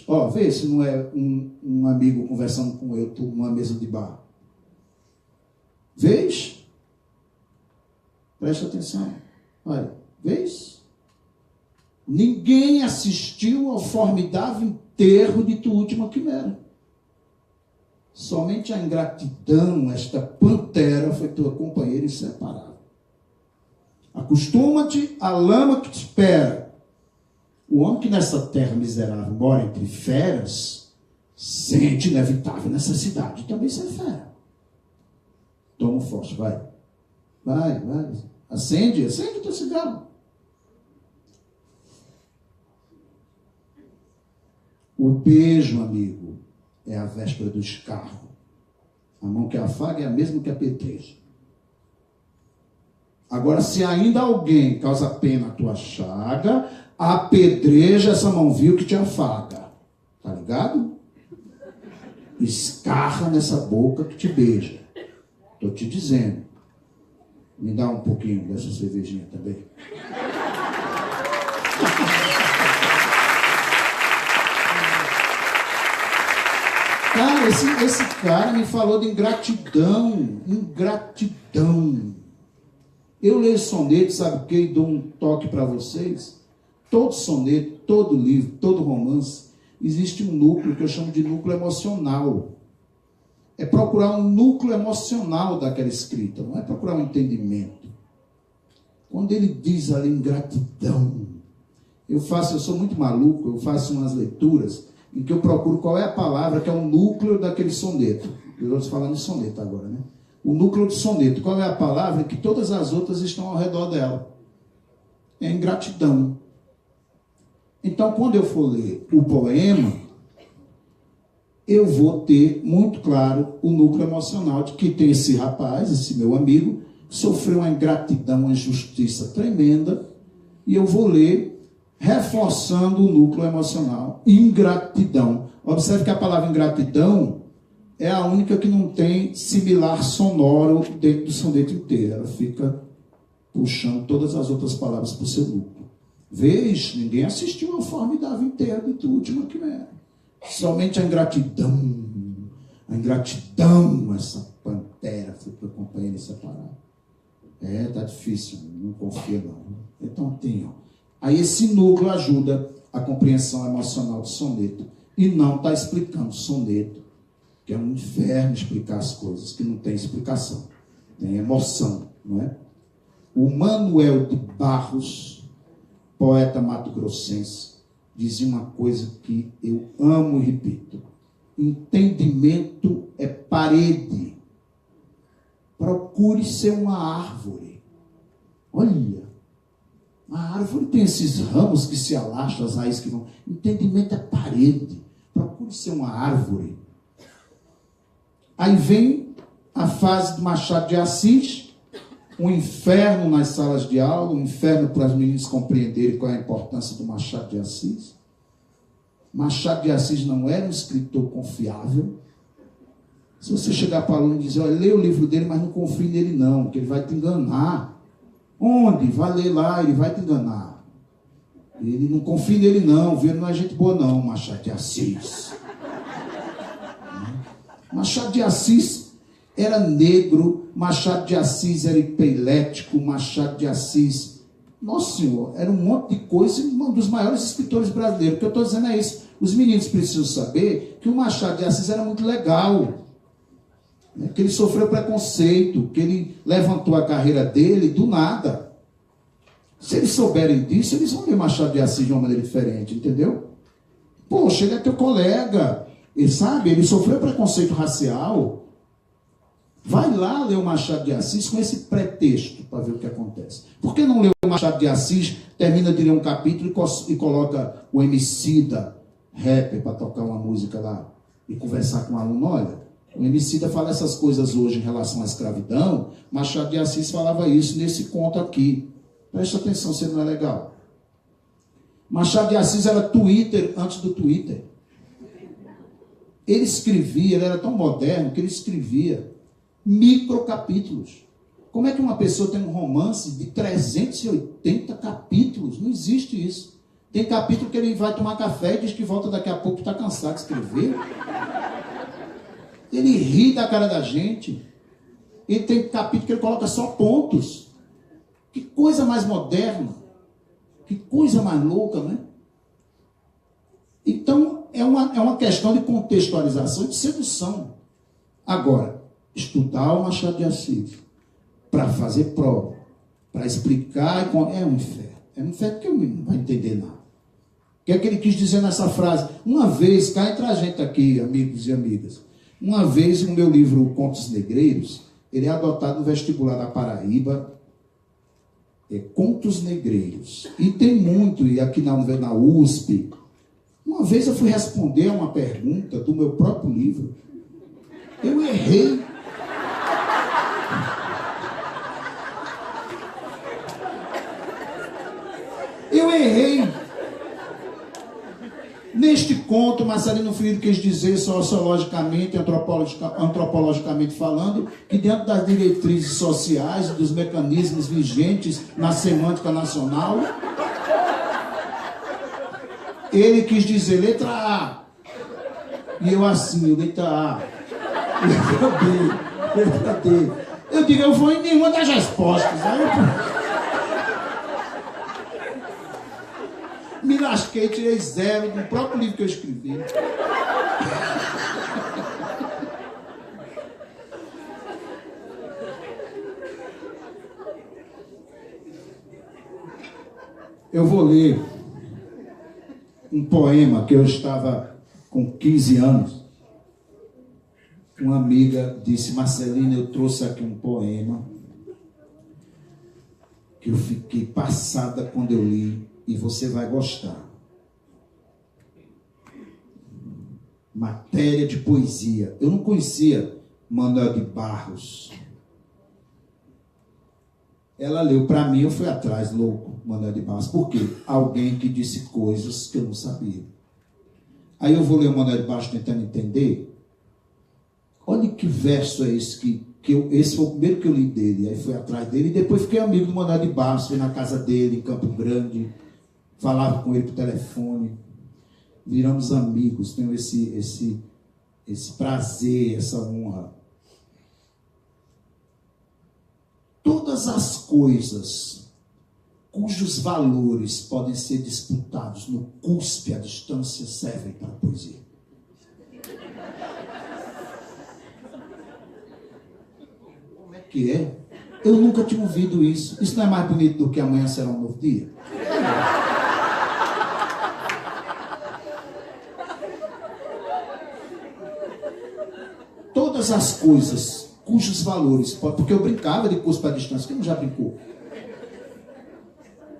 Ó, vê se não é um amigo conversando com eu, numa mesa de bar. Vês? Preste atenção. Olha, vês? Ninguém assistiu ao formidável enterro de tua última quimera. Somente a ingratidão, esta pantera, foi tua companheira inseparável. Acostuma-te à lama que te espera. O homem que nessa terra miserável mora entre feras, sente inevitável necessidade de também ser fera. Toma forte, vai. Vai. Acende o teu cigarro. O beijo, amigo, é a véspera do escarro. A mão que afaga é a mesma que apedreja. Agora, se ainda alguém causa pena à tua chaga, apedreja essa mão vil que te afaga. Tá ligado? Escarra nessa boca que te beija. Estou te dizendo. Me dá um pouquinho dessa cervejinha também. Cara, esse cara me falou de ingratidão. Ingratidão. Eu leio soneto, sabe o que? E dou um toque para vocês. Todo soneto, todo livro, todo romance, existe um núcleo que eu chamo de núcleo emocional. É procurar um núcleo emocional daquela escrita, não é procurar um entendimento. Quando ele diz ali ingratidão, eu sou muito maluco, eu faço umas leituras em que eu procuro qual é a palavra que é o núcleo daquele soneto. Eu estou falando de soneto agora, né? O núcleo de soneto, qual é a palavra que todas as outras estão ao redor dela? É ingratidão. Então, quando eu for ler o poema, eu vou ter muito claro o núcleo emocional de que tem esse rapaz, esse meu amigo, sofreu uma ingratidão, uma injustiça tremenda, e eu vou ler reforçando o núcleo emocional. Ingratidão. Observe que a palavra ingratidão é a única que não tem similar sonoro dentro do soneto inteiro. Ela fica puxando todas as outras palavras para o seu núcleo. Vês, ninguém assistiu ao formidável enterro de tua última quimera. Somente a ingratidão, A ingratidão, essa pantera, foi para o companheiro separado. Tá difícil, não confia não. Então tem, ó. Aí esse núcleo ajuda a compreensão emocional do soneto. E não está explicando soneto, que é um inferno explicar as coisas, que não tem explicação. Tem emoção, não é? O Manuel de Barros, poeta mato-grossense, dizia uma coisa que eu amo e repito. Entendimento é parede. Procure ser uma árvore. Olha, a árvore tem esses ramos que se alastram, as raízes que vão. Entendimento é parede. Procure ser uma árvore. Aí vem a fase do Machado de Assis, um inferno nas salas de aula, um inferno para as meninas compreenderem qual é a importância do Machado de Assis. Machado de Assis não era um escritor confiável. Se você chegar para o aluno e dizer, olha, lê o livro dele, mas não confie nele não, que ele vai te enganar. Onde? Vai ler lá, ele vai te enganar. Ele não confia nele não, viu? Ele não é gente boa não, Machado de Assis. Machado de Assis era negro, Machado de Assis era hipelético, Machado de Assis... Nossa Senhor, era um monte de coisa, um dos maiores escritores brasileiros. O que eu estou dizendo é isso. Os meninos precisam saber que o Machado de Assis era muito legal. Né? Que ele sofreu preconceito, que ele levantou a carreira dele do nada. Se eles souberem disso, eles vão ler Machado de Assis de uma maneira diferente, entendeu? Poxa, ele é teu colega. Ele sabe, ele sofreu preconceito racial. Vai lá ler o Machado de Assis com esse pretexto para ver o que acontece. Por que não ler o Machado de Assis, termina de ler um capítulo e coloca o Emicida, rapper, para tocar uma música lá e conversar com o aluno? Olha, o Emicida fala essas coisas hoje em relação à escravidão, Machado de Assis falava isso nesse conto aqui. Presta atenção se não é legal. Machado de Assis era Twitter antes do Twitter. Ele escrevia, ele era tão moderno que ele escrevia microcapítulos. Como é que uma pessoa tem um romance de 380 capítulos? Não existe isso. Tem capítulo que ele vai tomar café e diz que volta daqui a pouco, está cansado de escrever. Ele ri da cara da gente. Ele tem capítulo que ele coloca só pontos. Que coisa mais moderna. Que coisa mais louca, né? Então, é uma questão de contextualização e de sedução. Agora, estudar o Machado de Assis para fazer prova, para explicar, é um inferno. É um inferno porque o menino não vai entender nada. O que é que ele quis dizer nessa frase? Uma vez, cá entre a gente aqui, amigos e amigas, uma vez no meu livro Contos Negreiros, ele é adotado no vestibular da Paraíba, Contos Negreiros. E tem muito, e aqui na USP. Uma vez eu fui responder a uma pergunta do meu próprio livro. Eu errei. Eu errei. Neste conto, Marcelino Freire quis dizer, sociologicamente, antropologicamente falando, que dentro das diretrizes sociais, dos mecanismos vigentes na semântica nacional, ele quis dizer letra A. E eu assim, letra A. Letra B. Letra D. Eu digo, eu vou em nenhuma das respostas. Aí eu me lasquei, tirei 0 do próprio livro que eu escrevi. Eu vou ler um poema que eu estava com 15 anos. Uma amiga disse, Marcelina, eu trouxe aqui um poema que eu fiquei passada quando eu li. E você vai gostar. Matéria de poesia. Eu não conhecia Manuel de Barros. Ela leu para mim, eu fui atrás, louco, Manuel de Barros. Por quê? Alguém que disse coisas que eu não sabia. Aí eu vou ler o Manuel de Barros tentando entender. Olha que verso é esse esse foi o primeiro que eu li dele. Aí fui atrás dele e depois fiquei amigo do Manuel de Barros. Fui na casa dele, em Campo Grande. Falava com ele por telefone, viramos amigos, tenho esse esse prazer, essa honra. Todas as coisas cujos valores podem ser disputados no cuspe à distância servem para a poesia. Como é que é? Eu nunca tinha ouvido isso. Isso não é mais bonito do que amanhã será um novo dia? Todas as coisas cujos valores, porque eu brincava de cuspe à distância, quem não já brincou?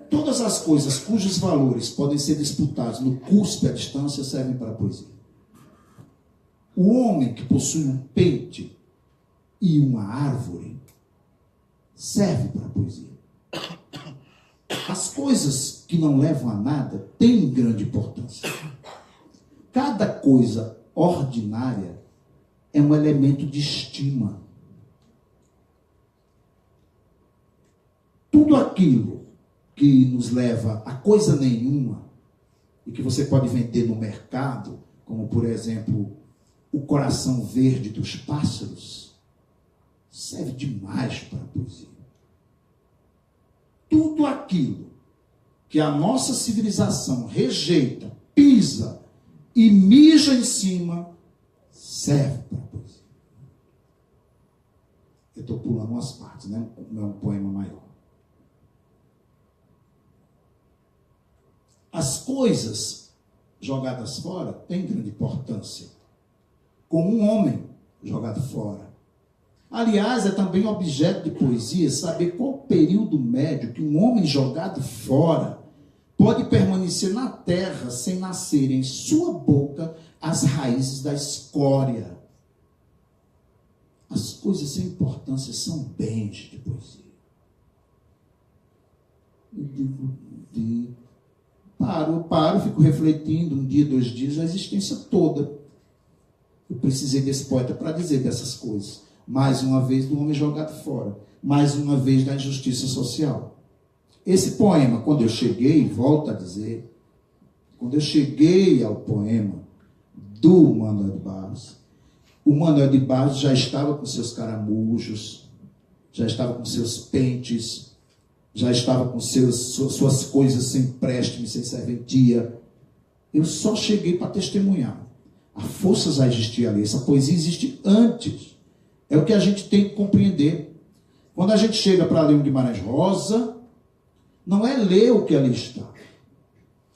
Todas as coisas cujos valores podem ser disputados no cuspe à distância servem para a poesia. O homem que possui um pente e uma árvore serve para a poesia. As coisas que não levam a nada têm grande importância. Cada coisa ordinária é um elemento de estima. Tudo aquilo que nos leva a coisa nenhuma e que você pode vender no mercado, como por exemplo o coração verde dos pássaros, serve demais para a poesia. Tudo aquilo que a nossa civilização rejeita, pisa e mija em cima, serve para a poesia. Eu estou pulando umas partes, né? Não é um poema maior. As coisas jogadas fora têm grande importância, como um homem jogado fora. Aliás, é também objeto de poesia saber qual período médio que um homem jogado fora pode permanecer na terra sem nascer em sua boca as raízes da escória. As coisas sem importância são bens de poesia. Eu digo, paro, fico refletindo um dia, 2 dias, a existência toda. Eu precisei desse poeta para dizer dessas coisas. Mais uma vez do homem jogado fora. Mais uma vez da injustiça social. Esse poema, quando eu cheguei, volto a dizer, quando eu cheguei ao poema do Manuel de Barros, o Manuel de Barros já estava com seus caramujos, já estava com seus pentes, já estava com suas coisas sem préstimo, sem serventia. Eu só cheguei para testemunhar. A força já existia ali. Essa poesia existe antes. É o que a gente tem que compreender. Quando a gente chega para ler um Guimarães Rosa, não é ler o que ali está.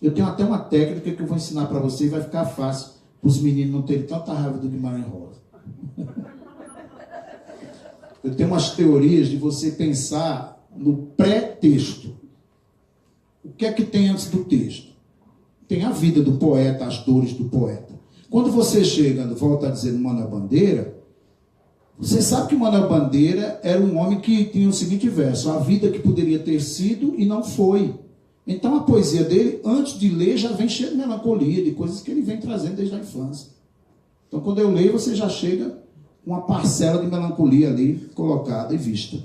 Eu tenho até uma técnica que eu vou ensinar para você e vai ficar fácil para os meninos não terem tanta raiva do Guimarães Rosa. Eu tenho umas teorias de você pensar no pré-texto. O que é que tem antes do texto? Tem a vida do poeta, as dores do poeta. Quando você chega, volta a dizer, no Manuel Bandeira, você sabe que o Manuel Bandeira era um homem que tinha o seguinte verso: a vida que poderia ter sido e não foi. Então a poesia dele, antes de ler, já vem cheia de melancolia, de coisas que ele vem trazendo desde a infância. Então quando eu leio, você já chega com uma parcela de melancolia ali colocada e vista.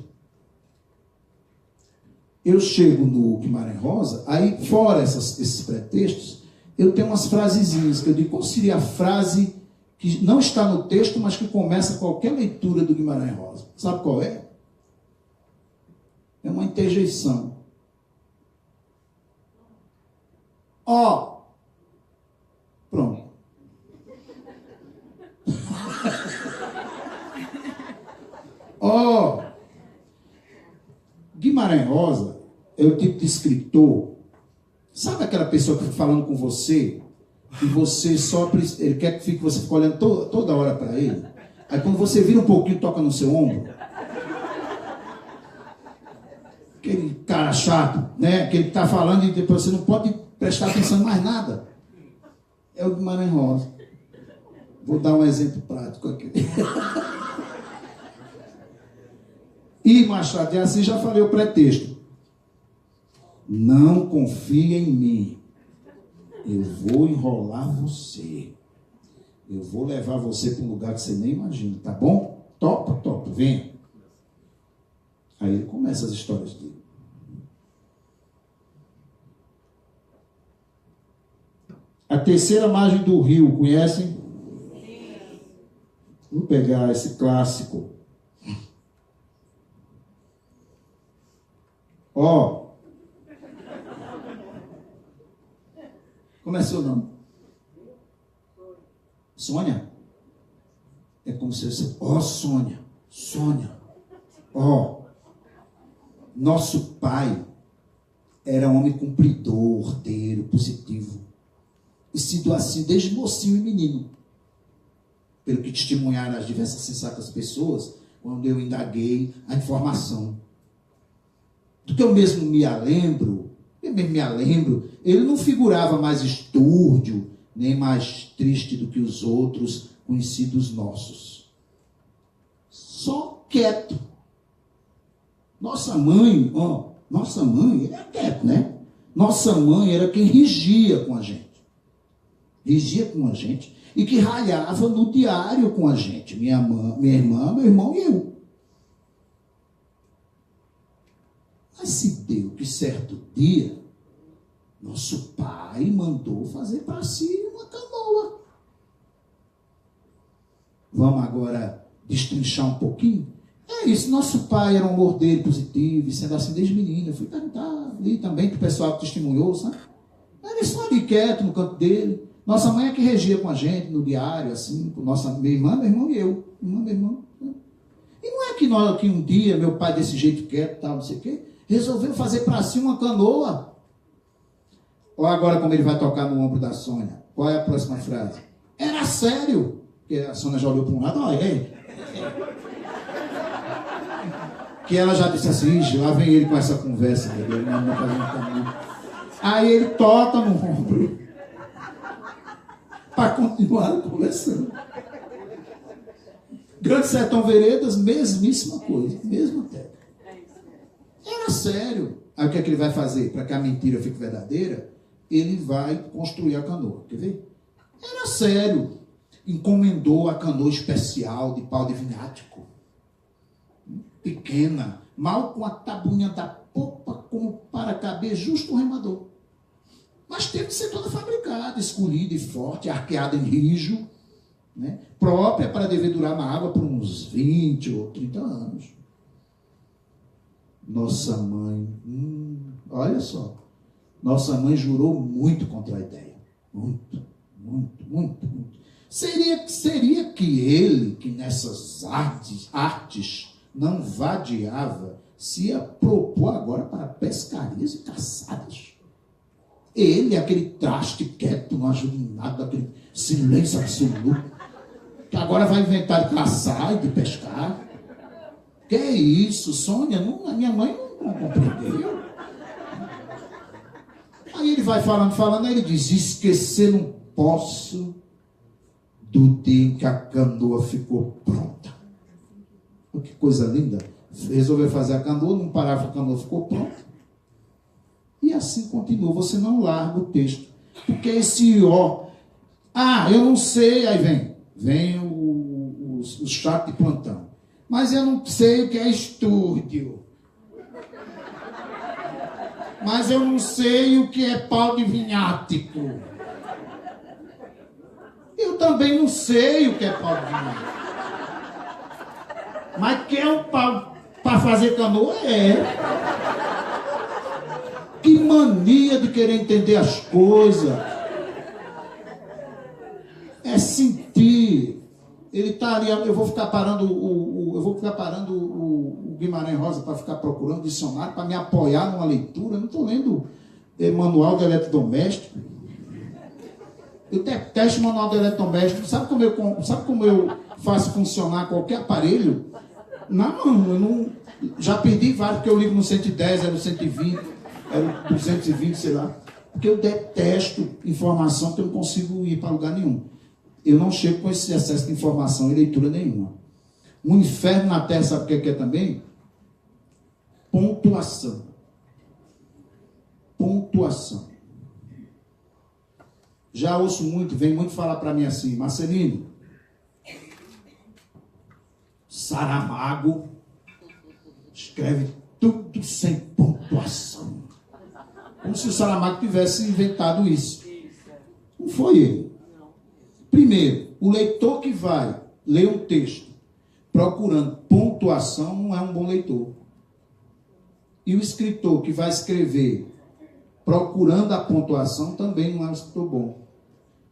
Eu chego no Guimarães Rosa, aí fora esses pretextos, eu tenho umas frasezinhas que eu digo, qual seria a frase que não está no texto, mas que começa qualquer leitura do Guimarães Rosa? Sabe qual é? É uma interjeição. Ó. Pronto. Ó. Guimarães Rosa é o tipo de escritor. Sabe aquela pessoa que fica falando com você e você só... Ele quer que você fique olhando toda hora para ele. Aí quando você vira um pouquinho, toca no seu ombro. Aquele cara chato, né? Que ele está falando e depois você não pode prestar atenção em mais nada. É o Guimarães Rosa. Vou dar um exemplo prático aqui. E Machado de Assis, já falei o pretexto. Não confia em mim. Eu vou enrolar você. Eu vou levar você para um lugar que você nem imagina, tá bom? Topa, vem. Aí ele começa as histórias dele. A terceira margem do rio, conhecem? Vou pegar esse clássico. Ó. Como é seu nome? Sônia? É como se fosse, ó, Sônia. Sônia. Ó. Nosso pai era um homem cumpridor, ordeiro, positivo. E sido assim desde mocinho e menino. Pelo que testemunharam as diversas sensatas pessoas, quando eu indaguei a informação. Do que eu mesmo me lembro, ele não figurava mais estúrdio, nem mais triste do que os outros conhecidos nossos. Só quieto. Nossa mãe, ele era quieto, né? Nossa mãe era quem rigia com a gente. Rigia com a gente e que ralhava no diário com a gente. Minha irmã, meu irmão e eu. Mas se deu que certo dia, nosso pai mandou fazer para si uma canoa. Vamos agora destrinchar um pouquinho? É isso, nosso pai era um amor dele positivo, e sendo assim desde menino. Eu fui perguntar ali também, que o pessoal que testemunhou, sabe? Ele só ali quieto no canto dele. Nossa mãe é que regia com a gente no diário, assim, com minha irmã, meu irmão e eu. Irmã, meu irmão. E não é que um dia meu pai desse jeito quieto, tal, não sei o quê, resolveu fazer para si uma canoa. Olha agora como ele vai tocar no ombro da Sônia. Qual é a próxima frase? Era sério. Porque a Sônia já olhou para um lado, olha aí. Que ela já disse assim, lá vem ele com essa conversa dele, aí ele toca no ombro para continuar conversando. Grande Sertão Veredas, mesmíssima coisa, mesma técnica. Era sério. Aí o que é que ele vai fazer? Para que a mentira fique verdadeira, ele vai construir a canoa. Quer ver? Era sério. Encomendou a canoa especial de pau de vinhático. Pequena, mal com a tabuinha da popa, como para caber justo o remador. Mas teve que ser toda fabricada, escolhida e forte, arqueada em rijo, né? Própria para dever durar na água por uns 20 ou 30 anos. Nossa mãe, olha só, nossa mãe jurou muito contra a ideia. Muito. Seria que ele, que nessas artes não vadiava, se ia propor agora para pescarias e caçadas. Ele, aquele traste quieto, não ajuda em nada, aquele silêncio absoluto, que agora vai inventar de caçar e de pescar. Que é isso, Sônia? A minha mãe não compreendeu. Aí ele vai falando, aí ele diz, esquecer não posso do dia em que a canoa ficou pronta. Que coisa linda. Resolveu fazer a canoa, num parágrafo a canoa ficou pronta. E assim continua. Você não larga o texto. Porque esse ó. Eu não sei. Aí vem o chato de plantão. Mas eu não sei o que é estúdio. Mas eu não sei o que é pau de vinhático. Eu também não sei o que é pau de vinhático. Mas quer um pau para fazer canoa? É. Que mania de querer entender as coisas. É sentir. Ele está ali, eu vou ficar parando o Guimarães Rosa para ficar procurando dicionário, para me apoiar numa leitura. Eu não estou lendo manual de eletrodoméstico. Eu detesto manual de eletrodoméstico. Sabe como eu faço funcionar qualquer aparelho? Não, eu não. Já perdi vários, porque eu ligo no 110, era no 120, era no 220, sei lá. Porque eu detesto informação que eu não consigo ir para lugar nenhum. Eu não chego com esse excesso de informação e leitura nenhuma. Um inferno na terra, sabe o que é também? Pontuação. Pontuação. Já ouço muito, vem muito falar para mim assim, Marcelino, Saramago escreve tudo sem pontuação. Como se o Saramago tivesse inventado isso. Não foi ele. Primeiro, o leitor que vai lê um texto procurando pontuação não é um bom leitor. E o escritor que vai escrever procurando a pontuação também não é um escritor bom.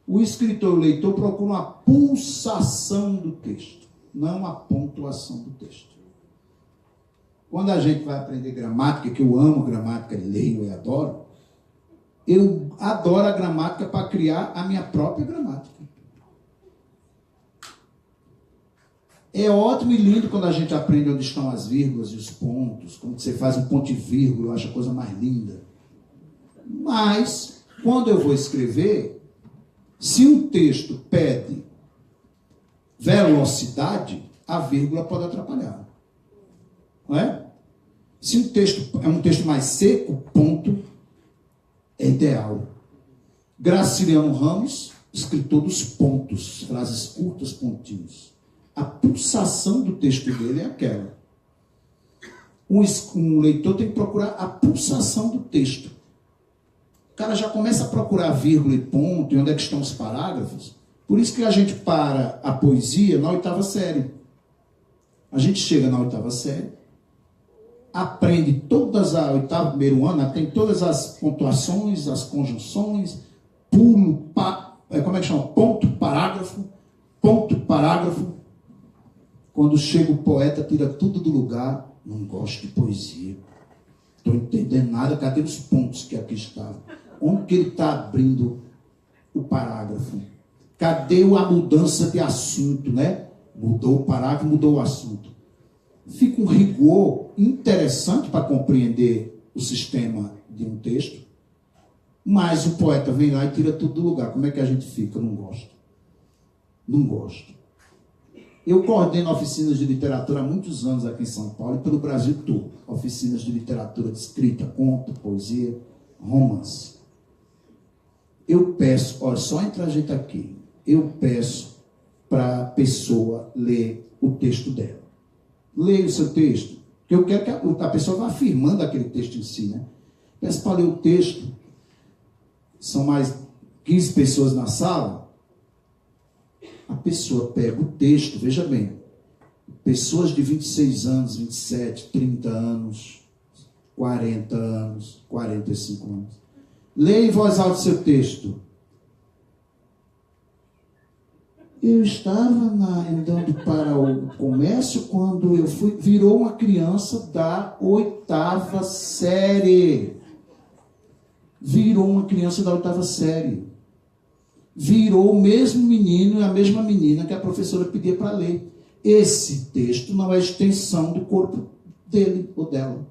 O escritor e o leitor procuram a pulsação do texto, não a pontuação do texto. Quando a gente vai aprender gramática, que eu amo gramática, leio e adoro, eu adoro a gramática para criar a minha própria gramática. É ótimo e lindo quando a gente aprende onde estão as vírgulas e os pontos, quando você faz um ponto e vírgula, eu acho a coisa mais linda. Mas, quando eu vou escrever, se um texto pede velocidade, a vírgula pode atrapalhar. Não é? Se um texto é um texto mais seco, ponto é ideal. Graciliano Ramos, escritor dos pontos, frases curtas, pontinhos. A pulsação do texto dele é aquela. Um leitor tem que procurar a pulsação do texto. O cara já começa a procurar vírgula e ponto, e onde é que estão os parágrafos. Por isso que a gente para a poesia na 8ª série. A gente chega na 8ª série, aprende todas a 8º, primeiro ano, tem todas as pontuações, as conjunções, pulo, como é que chama? Ponto, parágrafo, ponto, parágrafo. Quando chega o poeta, tira tudo do lugar. Não gosto de poesia. Estou entendendo nada. Cadê os pontos que aqui estavam? Onde que ele está abrindo o parágrafo? Cadê a mudança de assunto, né? Mudou o parágrafo, mudou o assunto. Fica um rigor interessante para compreender o sistema de um texto. Mas o poeta vem lá e tira tudo do lugar. Como é que a gente fica? Não gosto. Não gosto. Eu coordeno oficinas de literatura há muitos anos aqui em São Paulo e pelo Brasil todo. Oficinas de literatura de escrita, conto, poesia, romance. Eu peço, olha, só entra a gente aqui. Eu peço para a pessoa ler o texto dela. Leia o seu texto. Porque eu quero que a pessoa vá afirmando aquele texto em si, né? Peço para ler o texto. São mais 15 pessoas na sala. A pessoa pega o texto, veja bem, pessoas de 26 anos, 27, 30 anos, 40 anos, 45 anos. Leia em voz alta o seu texto. Eu estava andando para o comércio quando eu fui, virou uma criança da 8ª série. Virou uma criança da 8ª série. Virou o mesmo menino e a mesma menina que a professora pedia para ler. Esse texto não é extensão do corpo dele ou dela.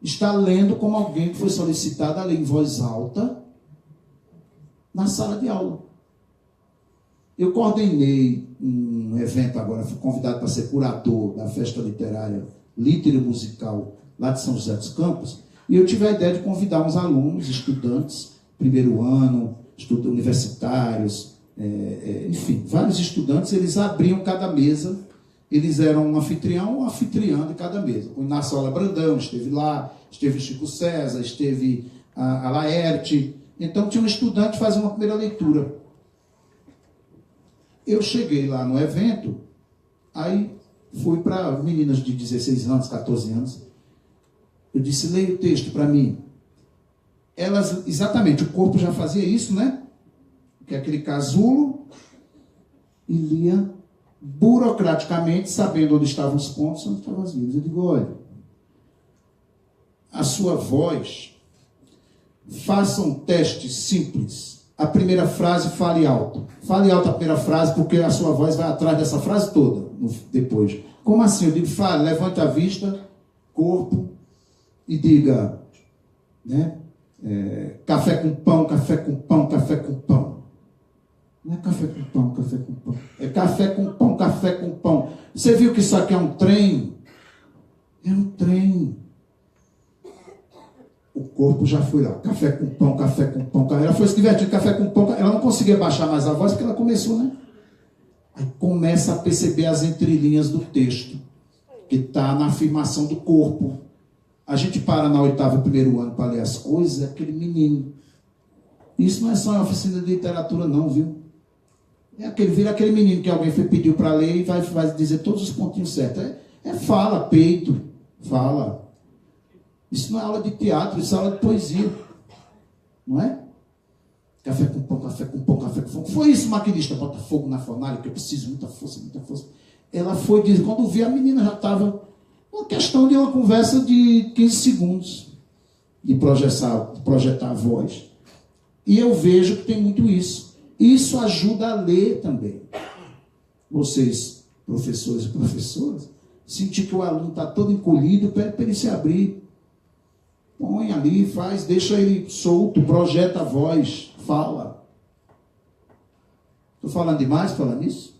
Está lendo como alguém que foi solicitado a ler em voz alta na sala de aula. Eu coordenei um evento agora, fui convidado para ser curador da festa literária Lítero Musical lá de São José dos Campos, e eu tive a ideia de convidar uns alunos, estudantes, primeiro ano, universitários, enfim, vários estudantes. Eles abriam cada mesa, eles eram um anfitrião ou anfitriã de cada mesa. O Inácio Ola Brandão esteve lá, esteve o Chico César, esteve a Laerte. Então tinha um estudante fazendo uma primeira leitura. Eu cheguei lá no evento, aí fui para meninas de 16 anos, 14 anos. Eu disse, leia o texto para mim. Elas, exatamente, o corpo já fazia isso, né? Que é aquele casulo, e lia burocraticamente, sabendo onde estavam os pontos, onde estavam as vírgulas. Eu digo, olha, a sua voz, faça um teste simples. A primeira frase, fale alto. Fale alto a primeira frase, porque a sua voz vai atrás dessa frase toda, depois. Como assim? Eu digo, fale, levante a vista, corpo, e diga, né? Café com pão, café com pão, café com pão. Não é café com pão, café com pão. É café com pão, café com pão. Você viu que isso aqui é um trem? É um trem. O corpo já foi lá. Café com pão, café com pão. Ela foi se divertindo, café com pão. Ela não conseguia baixar mais a voz porque ela começou, né? Aí começa a perceber as entrelinhas do texto, que está na afirmação do corpo. A gente para na 8ª, primeiro ano, para ler as coisas, é aquele menino. Isso não é só uma oficina de literatura, não, viu? Vira aquele menino que alguém pediu para ler e vai dizer todos os pontinhos certos. Fala, peito, fala. Isso não é aula de teatro, isso é aula de poesia. Não é? Café com pão, café com pão, café com fogo. Foi isso, maquinista, bota fogo na fornalha, que eu preciso, muita força, muita força. Ela foi dizer, quando vi a menina já estava uma questão de uma conversa de 15 segundos de projetar a voz. E eu vejo que tem muito isso. Isso ajuda a ler também. Vocês, professores e professoras, sentir que o aluno está todo encolhido, pede para ele se abrir. Põe ali, faz, deixa ele solto, projeta a voz, fala. Estou falando demais falando isso?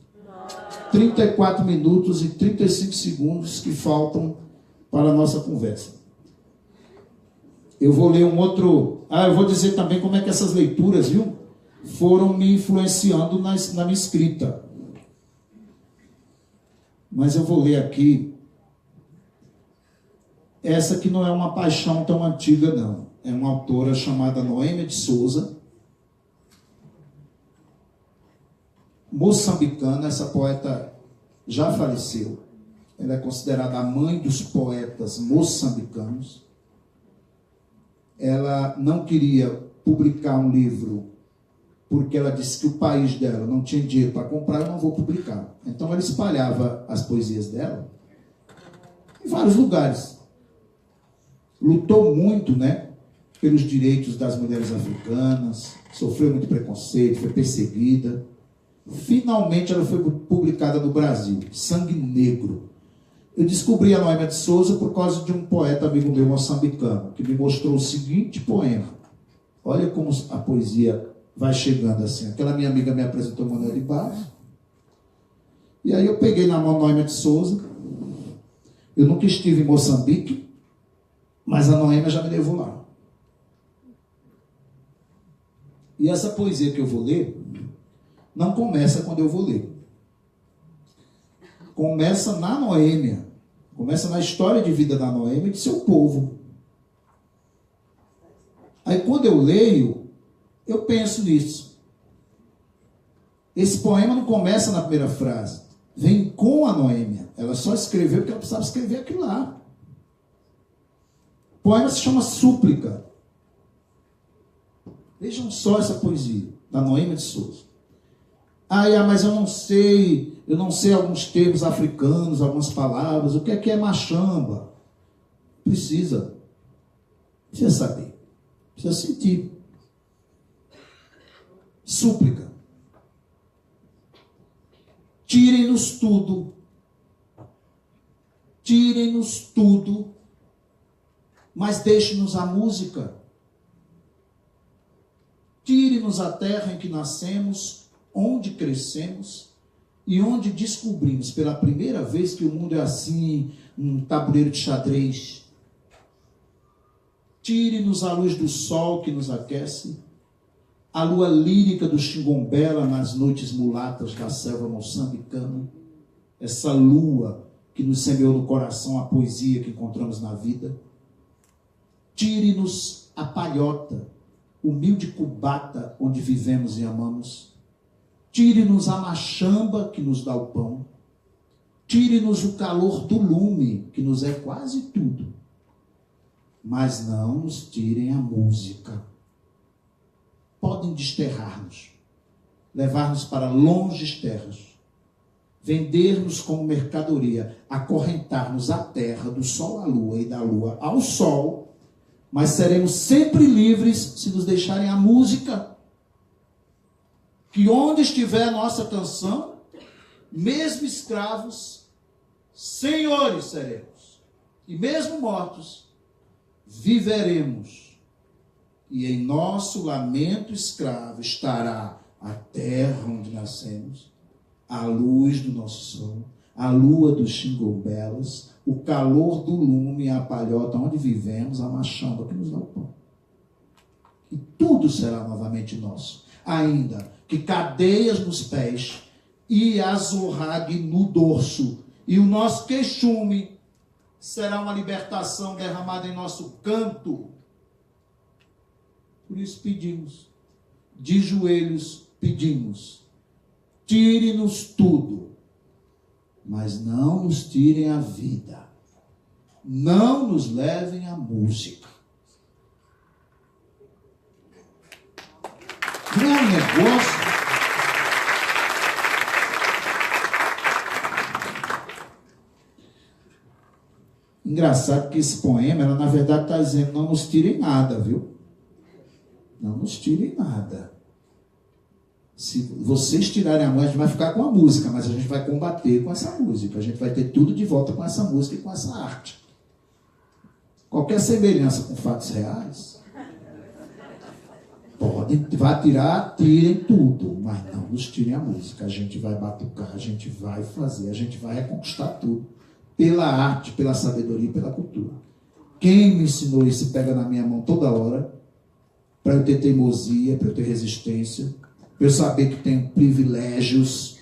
34 minutos e 35 segundos que faltam para a nossa conversa. Eu vou ler um outro... eu vou dizer também como é que essas leituras, viu, foram me influenciando na minha escrita. Mas eu vou ler aqui essa que não é uma paixão tão antiga, não. É uma autora chamada Noêmia de Souza, moçambicana. Essa poeta já faleceu. Ela é considerada a mãe dos poetas moçambicanos. Ela não queria publicar um livro porque ela disse que o país dela não tinha dinheiro para comprar. Eu não vou publicar. Então ela espalhava as poesias dela em vários lugares. Lutou muito, né, pelos direitos das mulheres africanas, sofreu muito preconceito, foi perseguida. Finalmente ela foi publicada no Brasil, Sangue Negro. Eu descobri a Noêmia de Souza por causa de um poeta amigo meu moçambicano, que me mostrou o seguinte poema. Olha como a poesia vai chegando assim. Aquela minha amiga me apresentou Manuel de Barros. E aí eu peguei na mão Noêmia de Souza. Eu nunca estive em Moçambique, mas a Noêmia já me levou lá. E essa poesia que eu vou ler não começa quando eu vou ler. Começa na Noêmia. Começa na história de vida da Noêmia e de seu povo. Aí quando eu leio, eu penso nisso. Esse poema não começa na primeira frase. Vem com a Noêmia. Ela só escreveu porque ela precisava escrever aquilo lá. O poema se chama Súplica. Vejam só essa poesia da Noêmia de Souza. Mas eu não sei alguns termos africanos, algumas palavras. O que é machamba? Precisa saber, precisa sentir. Súplica. Tirem-nos tudo, mas deixe-nos a música. Tire-nos a terra em que nascemos, onde crescemos e onde descobrimos pela primeira vez que o mundo é assim, um tabuleiro de xadrez. Tire-nos a luz do sol que nos aquece, a lua lírica do Xingombela nas noites mulatas da selva moçambicana, essa lua que nos semeou no coração a poesia que encontramos na vida. Tire-nos a palhota, humilde cubata onde vivemos e amamos. Tire-nos a machamba que nos dá o pão. Tire-nos o calor do lume, que nos é quase tudo. Mas não nos tirem a música. Podem desterrar-nos, levar-nos para longes terras, vender-nos como mercadoria, acorrentar-nos à terra, do sol à lua e da lua ao sol, mas seremos sempre livres se nos deixarem a música. Que onde estiver a nossa canção, mesmo escravos, senhores seremos. E mesmo mortos, viveremos. E em nosso lamento escravo estará a terra onde nascemos, a luz do nosso sol, a lua dos xingombelas, o calor do lume, a palhota onde vivemos, a machamba que nos dá o pão. E tudo será novamente nosso. Ainda que cadeias nos pés e azorrague no dorso, e o nosso queixume será uma libertação derramada em nosso canto. Por isso pedimos, de joelhos pedimos, tire-nos tudo, mas não nos tirem a vida. Não nos levem à música. Não é um negócio. Engraçado que esse poema, ela na verdade está dizendo, não nos tirem nada, viu? Não nos tirem nada. Se vocês tirarem a mão, a gente vai ficar com a música, mas a gente vai combater com essa música. A gente vai ter tudo de volta com essa música e com essa arte. Qualquer semelhança com fatos reais, vai tirar, tirem tudo, mas não nos tirem a música. A gente vai batucar, a gente vai fazer, a gente vai reconquistar tudo. Pela arte, pela sabedoria e pela cultura. Quem me ensinou isso pega na minha mão toda hora, para eu ter teimosia, para eu ter resistência, para eu saber que tenho privilégios,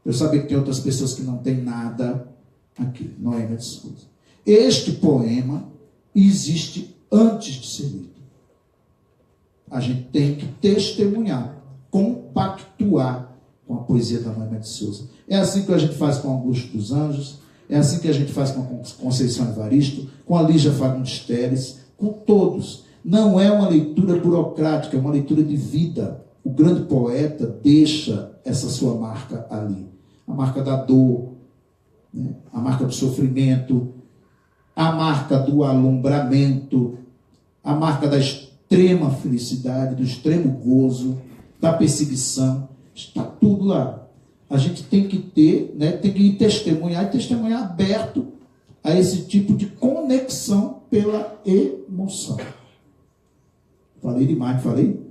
para eu saber que tem outras pessoas que não têm nada. Aqui, Noêmia de Souza. Este poema existe antes de ser lido. A gente tem que testemunhar, compactuar com a poesia da Noêmia de Souza. É assim que a gente faz com Augusto dos Anjos, é assim que a gente faz com a Conceição Evaristo, com a Lígia Fagundes Teles, com todos. Não é uma leitura burocrática, é uma leitura de vida. O grande poeta deixa essa sua marca ali. A marca da dor, né? A marca do sofrimento, a marca do alumbramento, a marca da extrema felicidade, do extremo gozo, da perseguição. Está tudo lá. A gente tem que ter, né, tem que testemunhar e testemunhar aberto a esse tipo de conexão pela emoção. Falei demais, não falei?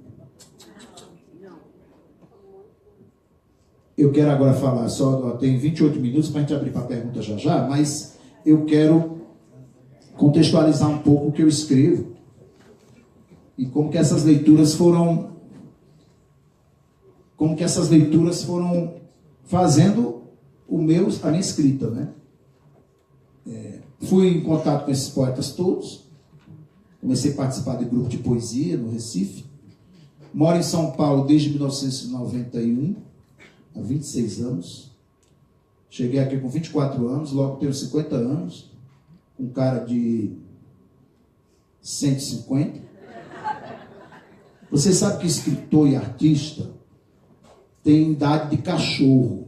Eu quero agora falar, tem 28 minutos para a gente abrir para a pergunta já já, mas eu quero contextualizar um pouco o que eu escrevo e como que essas leituras foram fazendo a minha escrita, né? Fui em contato com esses poetas todos, comecei a participar de grupo de poesia no Recife, moro em São Paulo desde 1991, há 26 anos, cheguei aqui com 24 anos, logo tenho 50 anos, um cara de 150. Você sabe que escritor e artista tem idade de cachorro.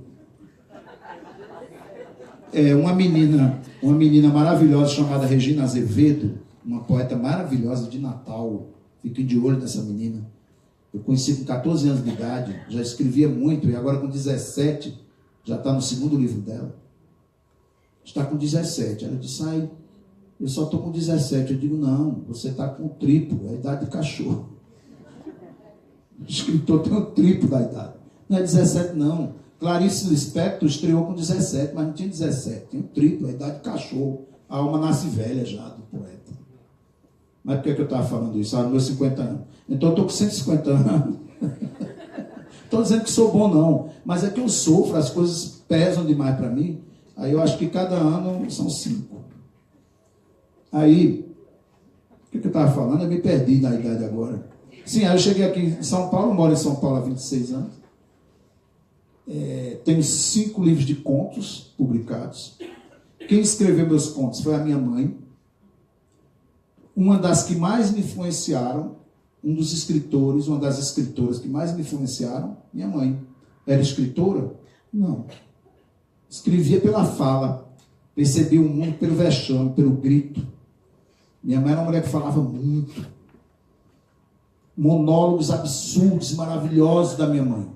Uma menina maravilhosa chamada Regina Azevedo, uma poeta maravilhosa de Natal. Fiquem de olho nessa menina. Eu conheci com 14 anos de idade, já escrevia muito, e agora com 17, já está no segundo livro dela. Está com 17. Ela disse, eu só estou com 17. Eu digo, não, você está com o triplo, é a idade de cachorro. O escritor tem o triplo da idade. Não é 17, não. Clarice Lispector estreou com 17, mas não tinha 17. Tinha o triplo, a idade de cachorro. A alma nasce velha já do poeta. Mas por que eu estava falando isso? Nos meus 50 anos. Então eu estou com 150 anos. Estou dizendo que sou bom, não. Mas é que eu sofro, as coisas pesam demais para mim. Aí eu acho que cada ano são 5. Aí, o que eu estava falando? Eu me perdi na idade agora. Sim, aí eu cheguei aqui em São Paulo, moro em São Paulo há 26 anos. Tenho 5 livros de contos publicados. Quem escreveu meus contos foi a minha mãe. Uma das que mais me influenciaram, um dos escritores, uma das escritoras que mais me influenciaram, minha mãe. Era escritora? Não. Escrevia pela fala. Percebia o mundo pelo vexame, pelo grito. Minha mãe era uma mulher que falava muito. Monólogos absurdos, maravilhosos da minha mãe.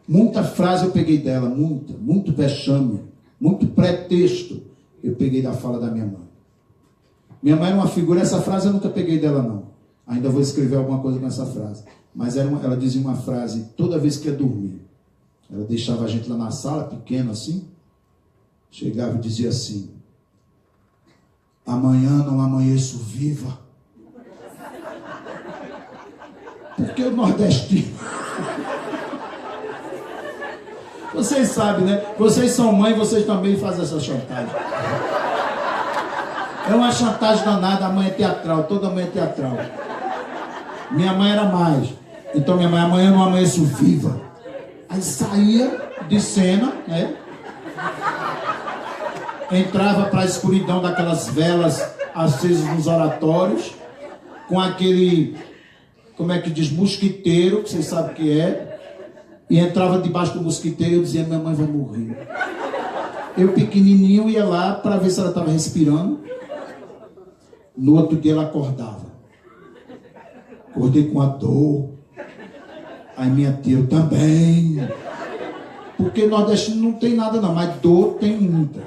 Muita frase eu peguei dela, muito vexame, muito pretexto eu peguei da fala da minha mãe. Minha mãe era uma figura, essa frase eu nunca peguei dela, não. Ainda vou escrever alguma coisa com essa frase. Mas ela dizia uma frase toda vez que ia dormir. Ela deixava a gente lá na sala, pequeno assim, chegava e dizia assim, amanhã não amanheço viva. Porque o nordestino... Vocês sabem, né? Vocês são mãe, vocês também fazem essa chantagem. É uma chantagem danada, a mãe é teatral, toda mãe é teatral. Minha mãe era mais. Então minha mãe, amanhã não amanheço viva. Aí saía, de cena, né? Entrava para a escuridão daquelas velas acesas nos oratórios, com aquele, como é que diz, mosquiteiro, que vocês sabem o que é, e entrava debaixo do mosquiteiro e eu dizia, minha mãe vai morrer. Eu pequenininho ia lá para ver se ela estava respirando. No outro dia ela acordava. Acordei com a dor. Aí minha tia, eu também. Porque nordestino não tem nada não, mas dor tem muita.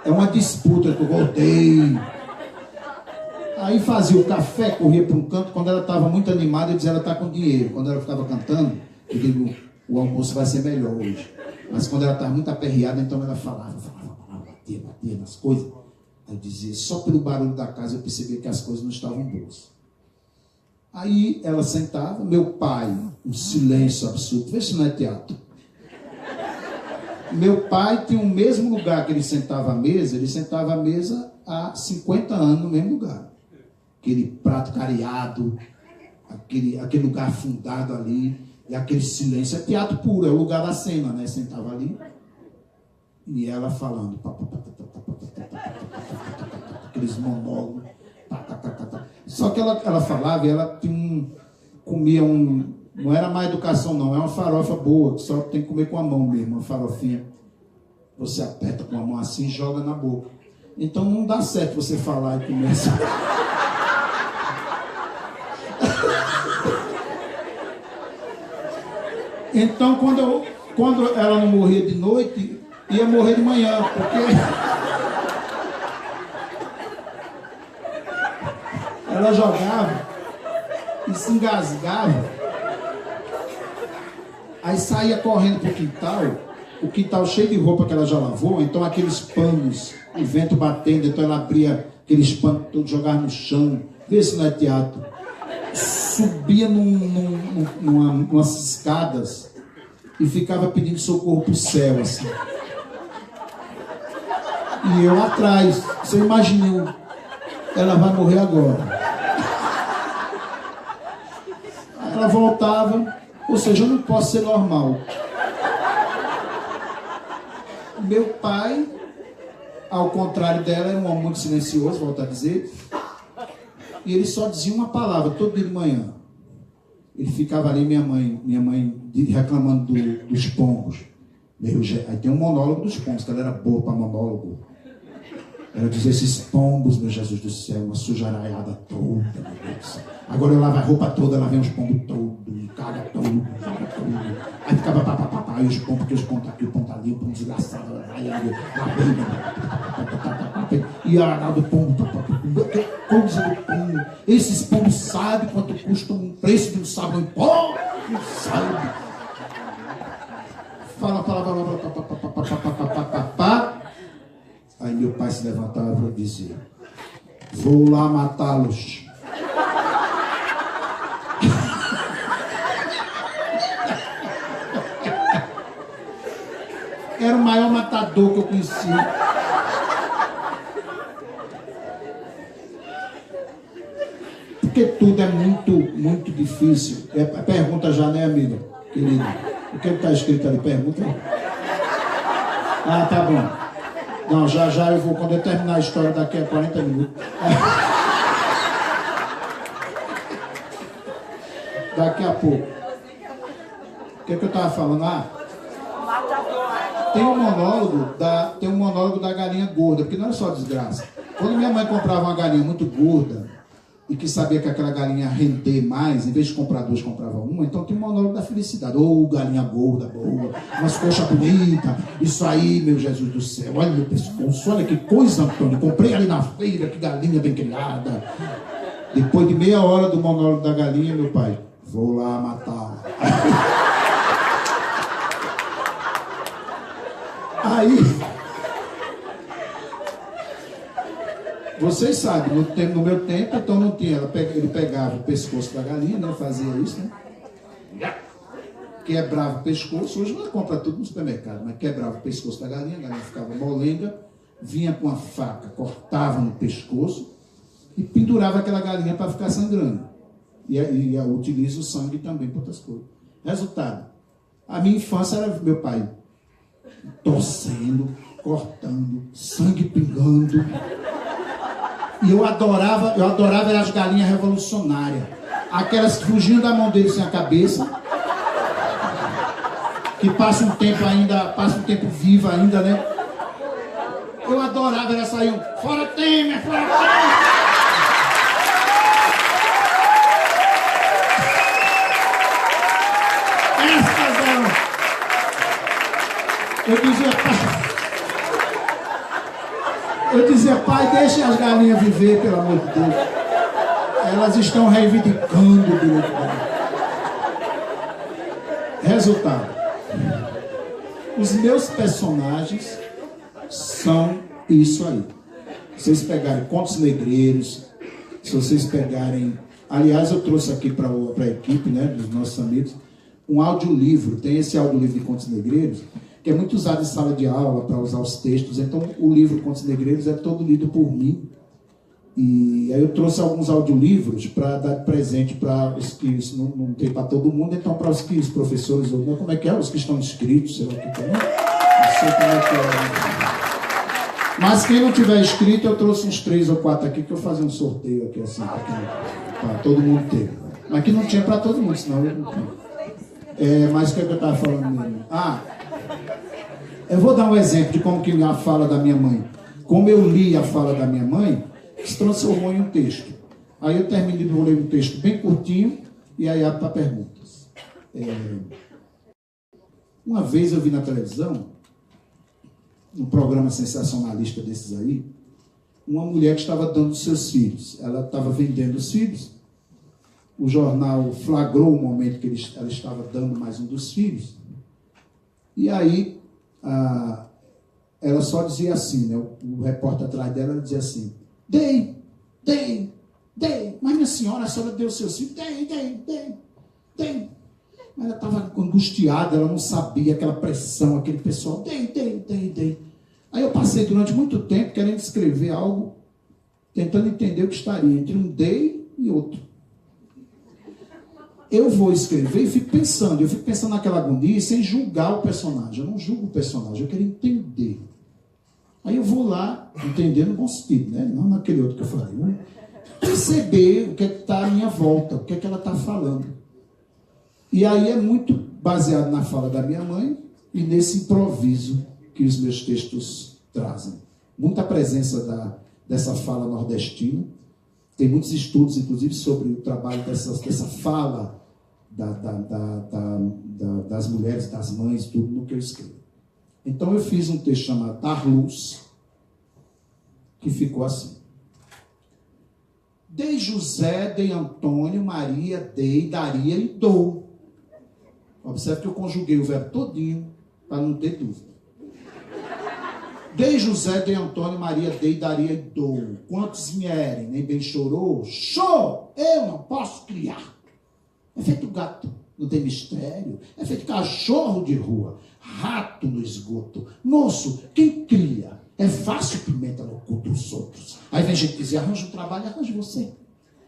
É uma disputa que eu voltei. Aí fazia o café, corria para um canto. Quando ela estava muito animada, eu dizia, ela está com dinheiro. Quando ela ficava cantando, eu digo, o almoço vai ser melhor hoje. Mas quando ela estava muito aperreada, então ela falava, batia nas coisas. Aí eu dizia, só pelo barulho da casa eu percebi que as coisas não estavam boas. Aí ela sentava, meu pai, um silêncio absurdo, vê se não é teatro. Meu pai tinha o mesmo lugar que ele sentava à mesa há 50 anos no mesmo lugar. Aquele prato cariado, aquele lugar afundado ali, e aquele silêncio, é teatro puro, é o lugar da cena, né? Sentava ali, e ela falando, aqueles monólogos, só que ela falava e ela comia não era má educação não, é uma farofa boa, que só tem que comer com a mão mesmo, uma farofinha, você aperta com a mão assim e joga na boca. Então não dá certo você falar e comer assim. Então quando ela não morria de noite, ia morrer de manhã, porque ela jogava e se engasgava, aí saía correndo pro quintal, o quintal cheio de roupa que ela já lavou, então aqueles panos, o vento batendo, então ela abria aqueles panos todos, jogava no chão, vê se não é teatro, subia numas escadas e ficava pedindo socorro pro céu, assim. E eu atrás, você imaginou, ela vai morrer agora. Aí ela voltava, ou seja, eu não posso ser normal. Meu pai, ao contrário dela, era um homem muito silencioso, volto a dizer, e ele só dizia uma palavra todo dia de manhã. Ele ficava ali, minha mãe reclamando dos pombos. Aí tem um monólogo dos pombos, que ela era boa para monólogo. Ela dizia, esses pombos, meu Jesus do céu, uma sujaraiada toda, meu Deus do céu. Agora eu lavo a roupa toda, ela vem os pombos todos, caga tudo. Aí ficava papapá, e os pombos, porque os pombos tá aqui, o pombo tá ali, o pombo desgraçado, e a do pombo, que coisa do pombo. Esses pombos sabem quanto custa um preço de um sabão em pó, não sabe. Fala. Aí meu pai se levantava e dizia, vou lá matá-los. Era o maior matador que eu conhecia. Porque tudo é muito difícil. É a pergunta já, né, amiga? Querida. O que está escrito ali? Pergunta. Ah, tá bom. Não, já eu vou, quando eu terminar a história daqui a 40 minutos. Daqui a pouco. O que eu estava falando? Tem um monólogo da galinha gorda, porque não é só desgraça. Quando minha mãe comprava uma galinha muito gorda, e que sabia que aquela galinha ia render mais, em vez de comprar duas, comprava uma, então tem um monólogo da felicidade. Ô, galinha gorda, boa, umas coxas bonitas, isso aí, meu Jesus do céu, olha meu pescoço, olha que coisa, Antônio, comprei ali na feira, que galinha bem criada. Depois de meia hora do monólogo da galinha, meu pai, vou lá matar. Aí, vocês sabem, no meu tempo, então não tinha, ele pegava o pescoço da galinha, né, fazia isso, né, quebrava o pescoço, hoje nós compra tudo no supermercado, mas quebrava o pescoço da galinha, a galinha ficava molenga, vinha com a faca, cortava no pescoço e pendurava aquela galinha para ficar sangrando. E utiliza o sangue também para outras coisas. Resultado, A minha infância era meu pai torcendo, cortando, sangue pingando. E eu adorava as galinhas revolucionárias. Aquelas que fugiam da mão dele sem a cabeça. Que passa um tempo vivo ainda, né? Eu adorava, elas saíam, fora Temer, fora Temer! Essas eram. Eu dizia, pai, deixe as galinhas viver, pelo amor de Deus. Elas estão reivindicando o direito dela. Resultado. Os meus personagens são isso aí. Se vocês pegarem Contos Negreiros, se vocês pegarem... Aliás, eu trouxe aqui para a equipe, né, dos nossos amigos, um audiolivro. Tem esse audiolivro de Contos Negreiros, que é muito usado em sala de aula para usar os textos. Então, o livro Contos Negreiros é todo lido por mim. E aí eu trouxe alguns audiolivros para dar presente para os que não tem para todo mundo, então para os que os professores, ou como é que é? Os que estão inscritos, sei lá o que tem. Não sei como é que é. Mas quem não tiver inscrito, eu trouxe uns 3 ou 4 aqui, que eu fazer um sorteio aqui assim, para todo mundo ter. Mas que não tinha para todo mundo, senão eu não tinha. Mas o que eu estava falando mesmo? Eu vou dar um exemplo de como que a fala da minha mãe. Como eu li a fala da minha mãe, se transformou em um texto. Aí eu terminei de ler um texto bem curtinho e aí abro para perguntas. Uma vez eu vi na televisão, num programa sensacionalista desses aí, uma mulher que estava dando seus filhos. Ela estava vendendo os filhos. O jornal flagrou o momento que ela estava dando mais um dos filhos. E aí, ela só dizia assim, né? O repórter atrás dela dizia assim, dei. Mas minha senhora, a senhora deu seus filhos? Dei. Mas ela estava angustiada, ela não sabia, aquela pressão, aquele pessoal, dei. Aí eu passei durante muito tempo querendo escrever algo, tentando entender o que estaria entre um dei e outro. Eu vou escrever e fico pensando naquela agonia sem julgar o personagem. Eu não julgo o personagem, eu quero entender. Aí eu vou lá, entender no bom sentido, né? Não naquele outro que eu falei, né? Perceber o que é que está à minha volta, o que é que ela está falando. E aí é muito baseado na fala da minha mãe e nesse improviso que os meus textos trazem. Muita presença dessa fala nordestina. Tem muitos estudos, inclusive, sobre o trabalho dessa fala das mulheres, das mães, tudo no que eu escrevo. Então eu fiz um texto chamado Dar Luz, que ficou assim. Dei José, dei Antônio, Maria, dei, daria e dou. Observe que eu conjuguei o verbo todinho, para não ter dúvida. Dei José, dei Antônio, Maria, dei, daria e dou. Quantos vierem, nem bem chorou? Show! Eu não posso criar. É feito gato, não tem mistério. É feito cachorro de rua, rato no esgoto. Moço, quem cria? É fácil pimenta no cu dos outros. Aí vem gente dizer, arranja um trabalho, arranja você.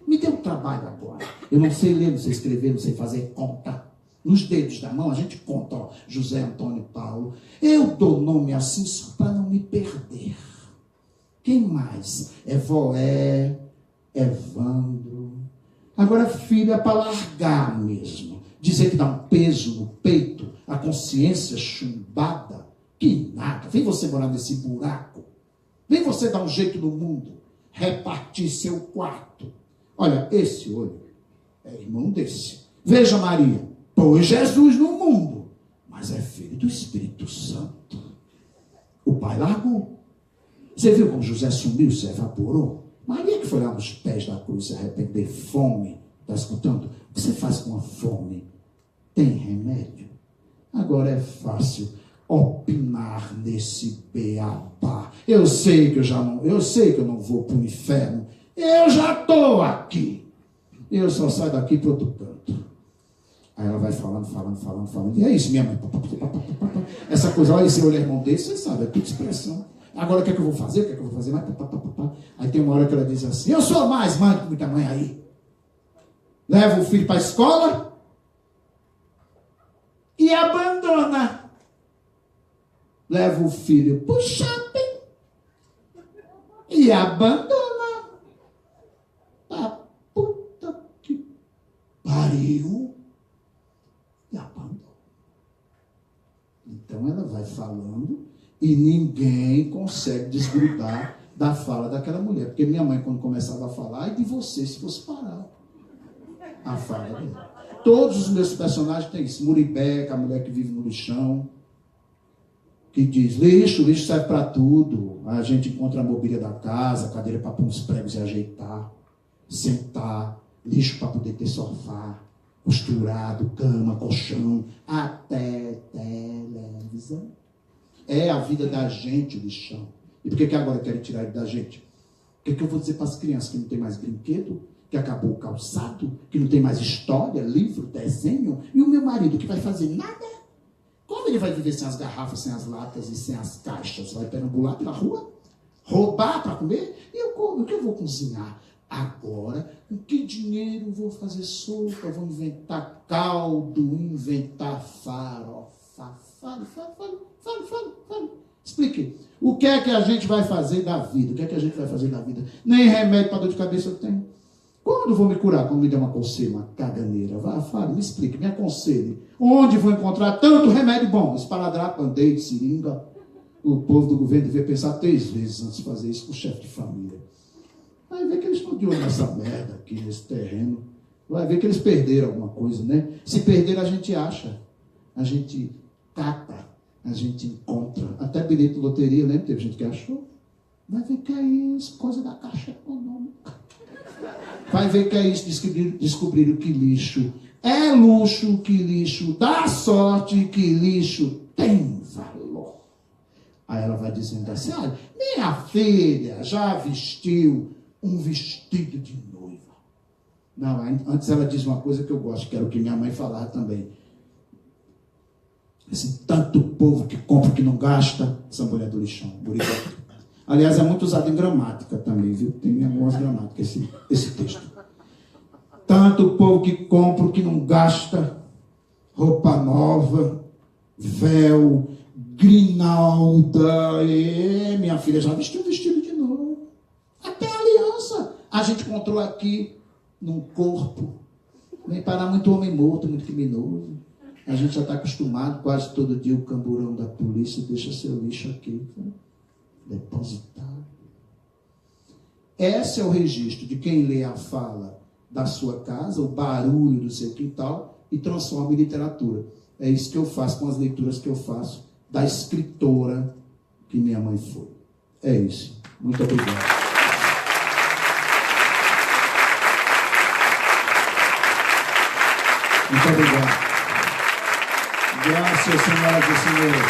Me dê um trabalho agora. Eu não sei ler, não sei escrever, não sei fazer conta. Nos dedos da mão a gente conta, ó, José, Antônio, Paulo. Eu dou nome assim só para não me perder. Quem mais? Voé, Evandro. Agora, filho, é para largar mesmo. Dizer que dá um peso no peito, a consciência chumbada. Que nada. Vem você morar nesse buraco. Vem você dar um jeito no mundo. Repartir seu quarto. Olha, esse olho é irmão desse. Veja, Maria. Pôs Jesus no mundo, mas é filho do Espírito Santo. O pai largou. Você viu como José sumiu, se evaporou? Maria que foi lá nos pés da cruz se arrepender, fome. Está escutando? O que você faz com a fome? Tem remédio? Agora é fácil opinar nesse beabá. Eu sei que eu não vou para o inferno. Eu já estou aqui. Eu só saio daqui para outro canto. Aí ela vai falando. E é isso, minha mãe. Essa coisa, olha esse olho irmão desse, você sabe, é tudo expressão. Agora o que é que eu vou fazer? Aí tem uma hora que ela diz assim, eu sou mais mãe que muita mãe aí. Leva o filho para a escola e abandona. Leva o filho pro shopping e abandona. A puta que pariu e abandona. Então ela vai falando e ninguém consegue desgrudar da fala daquela mulher. Porque minha mãe, quando começava a falar, e de você se fosse parar a fala dela. Todos os meus personagens têm isso. Muribeca, a mulher que vive no lixão, que diz, lixo serve para tudo. A gente encontra a mobília da casa, cadeira para pôr uns pregos e ajeitar, sentar, lixo para poder ter sofá, costurado, cama, colchão, até televisão. É a vida da gente o lixão. E por que agora querem tirar ele da gente? O que eu vou dizer para as crianças que não tem mais brinquedo, que acabou o calçado, que não tem mais história, livro, desenho, e o meu marido que vai fazer nada? Como ele vai viver sem as garrafas, sem as latas e sem as caixas? Vai perambular pela rua? Roubar para comer? E eu como? O que eu vou cozinhar? Agora, com que dinheiro vou fazer sopa? Vou inventar caldo, inventar farofa. Fale. Explique. O que é que a gente vai fazer da vida? O que é que a gente vai fazer da vida? Nem remédio para dor de cabeça eu tenho. Quando vou me curar? Quando me der uma coceira, uma caganeira? Vá, fale, me explique, me aconselhe. Onde vou encontrar tanto remédio bom? Esparadrapo, band-aid, seringa. O povo do governo devia pensar 3 vezes antes de fazer isso com o chefe de família. Vai ver que eles estão de olho nessa merda aqui, nesse terreno. Vai ver que eles perderam alguma coisa, né? Se perder, a gente acha. A gente cata. A gente encontra. Até bilhete de loteria, lembra? Teve gente que achou. Vai ver que é isso, coisa da Caixa Econômica. Vai ver que é isso, descobriram que lixo é luxo, que lixo dá sorte, que lixo tem valor. Aí ela vai dizendo assim, olha, minha filha já vestiu um vestido de noiva. Não, antes ela diz uma coisa que eu gosto, que era o que minha mãe falava também. Assim, tanto povo que compra que não gasta, essa mulher do lixão. Aliás, é muito usado em gramática também, viu? Tem algumas gramáticas esse texto. Tanto povo que compra que não gasta, roupa nova, véu, grinalda. E minha filha já vestiu um vestido de novo. Até aliança a gente encontrou aqui num corpo. Nem parar muito homem morto, muito criminoso. A gente já está acostumado, quase todo dia o camburão da polícia deixa seu lixo aqui, depositado. Esse é o registro de quem lê a fala da sua casa, o barulho do seu quintal, e transforma em literatura. É isso que eu faço com as leituras que eu faço da escritora que minha mãe foi. É isso. Muito obrigado. Muito obrigado. Graças, senhoras e senhores.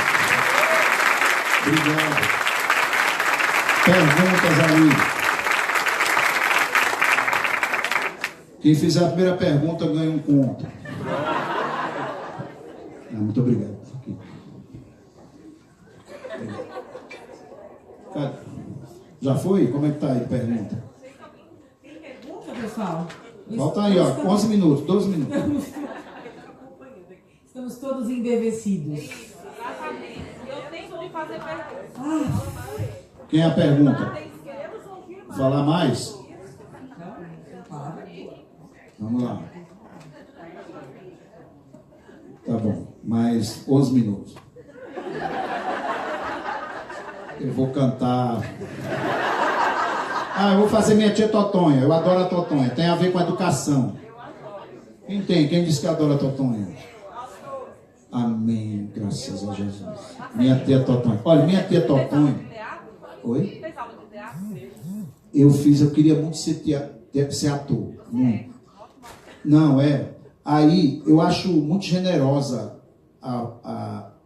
Obrigado. Perguntas aí. Quem fizer a primeira pergunta ganha um ponto. Muito obrigado. Aqui. Já foi? Como é que tá aí? Pergunta. Tem pergunta, pessoal? Volta aí, ó. 11 minutos, 12 minutos. Estamos todos embevecidos. Exatamente. Eu tenho de fazer perguntas. Quem é a pergunta? Falar mais? Vamos lá. Tá bom. Mais 11 minutos. Eu vou cantar. Eu vou fazer minha tia Totonha. Eu adoro a Totonha. Tem a ver com a educação. Quem tem? Quem disse que adora a Totonha? Amém. Graças a Jesus. Minha tia Totonha. Olha, minha tia Totonha. Oi? Eu queria muito ser ator. Não, Aí, eu acho muito generosa,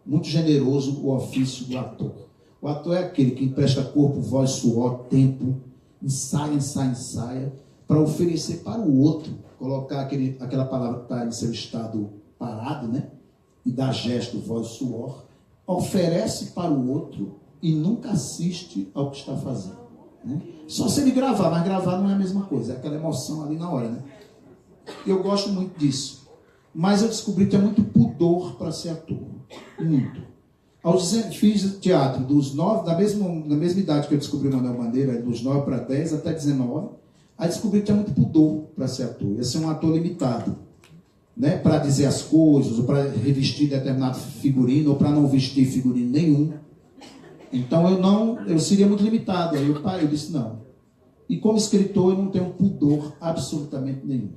muito generoso o ofício do ator. O ator é aquele que empresta corpo, voz, suor, tempo, ensaia, para oferecer para o outro, colocar aquela palavra que está em seu estado parado, né? E dá gesto, voz, suor, oferece para o outro e nunca assiste ao que está fazendo. Né? Só se ele gravar, mas gravar não é a mesma coisa, é aquela emoção ali na hora, né? Eu gosto muito disso. Mas eu descobri que tinha muito pudor para ser ator. Muito. Fiz teatro dos 9, na mesma idade que eu descobri Manuel Bandeira, dos 9 para 10 até 19. Aí descobri que tinha muito pudor para ser ator. Ia ser um ator limitado, né? Para dizer as coisas, ou para revestir determinado figurino, ou para não vestir figurino nenhum. Então eu seria muito limitado. Aí eu disse não. E como escritor eu não tenho pudor absolutamente nenhum.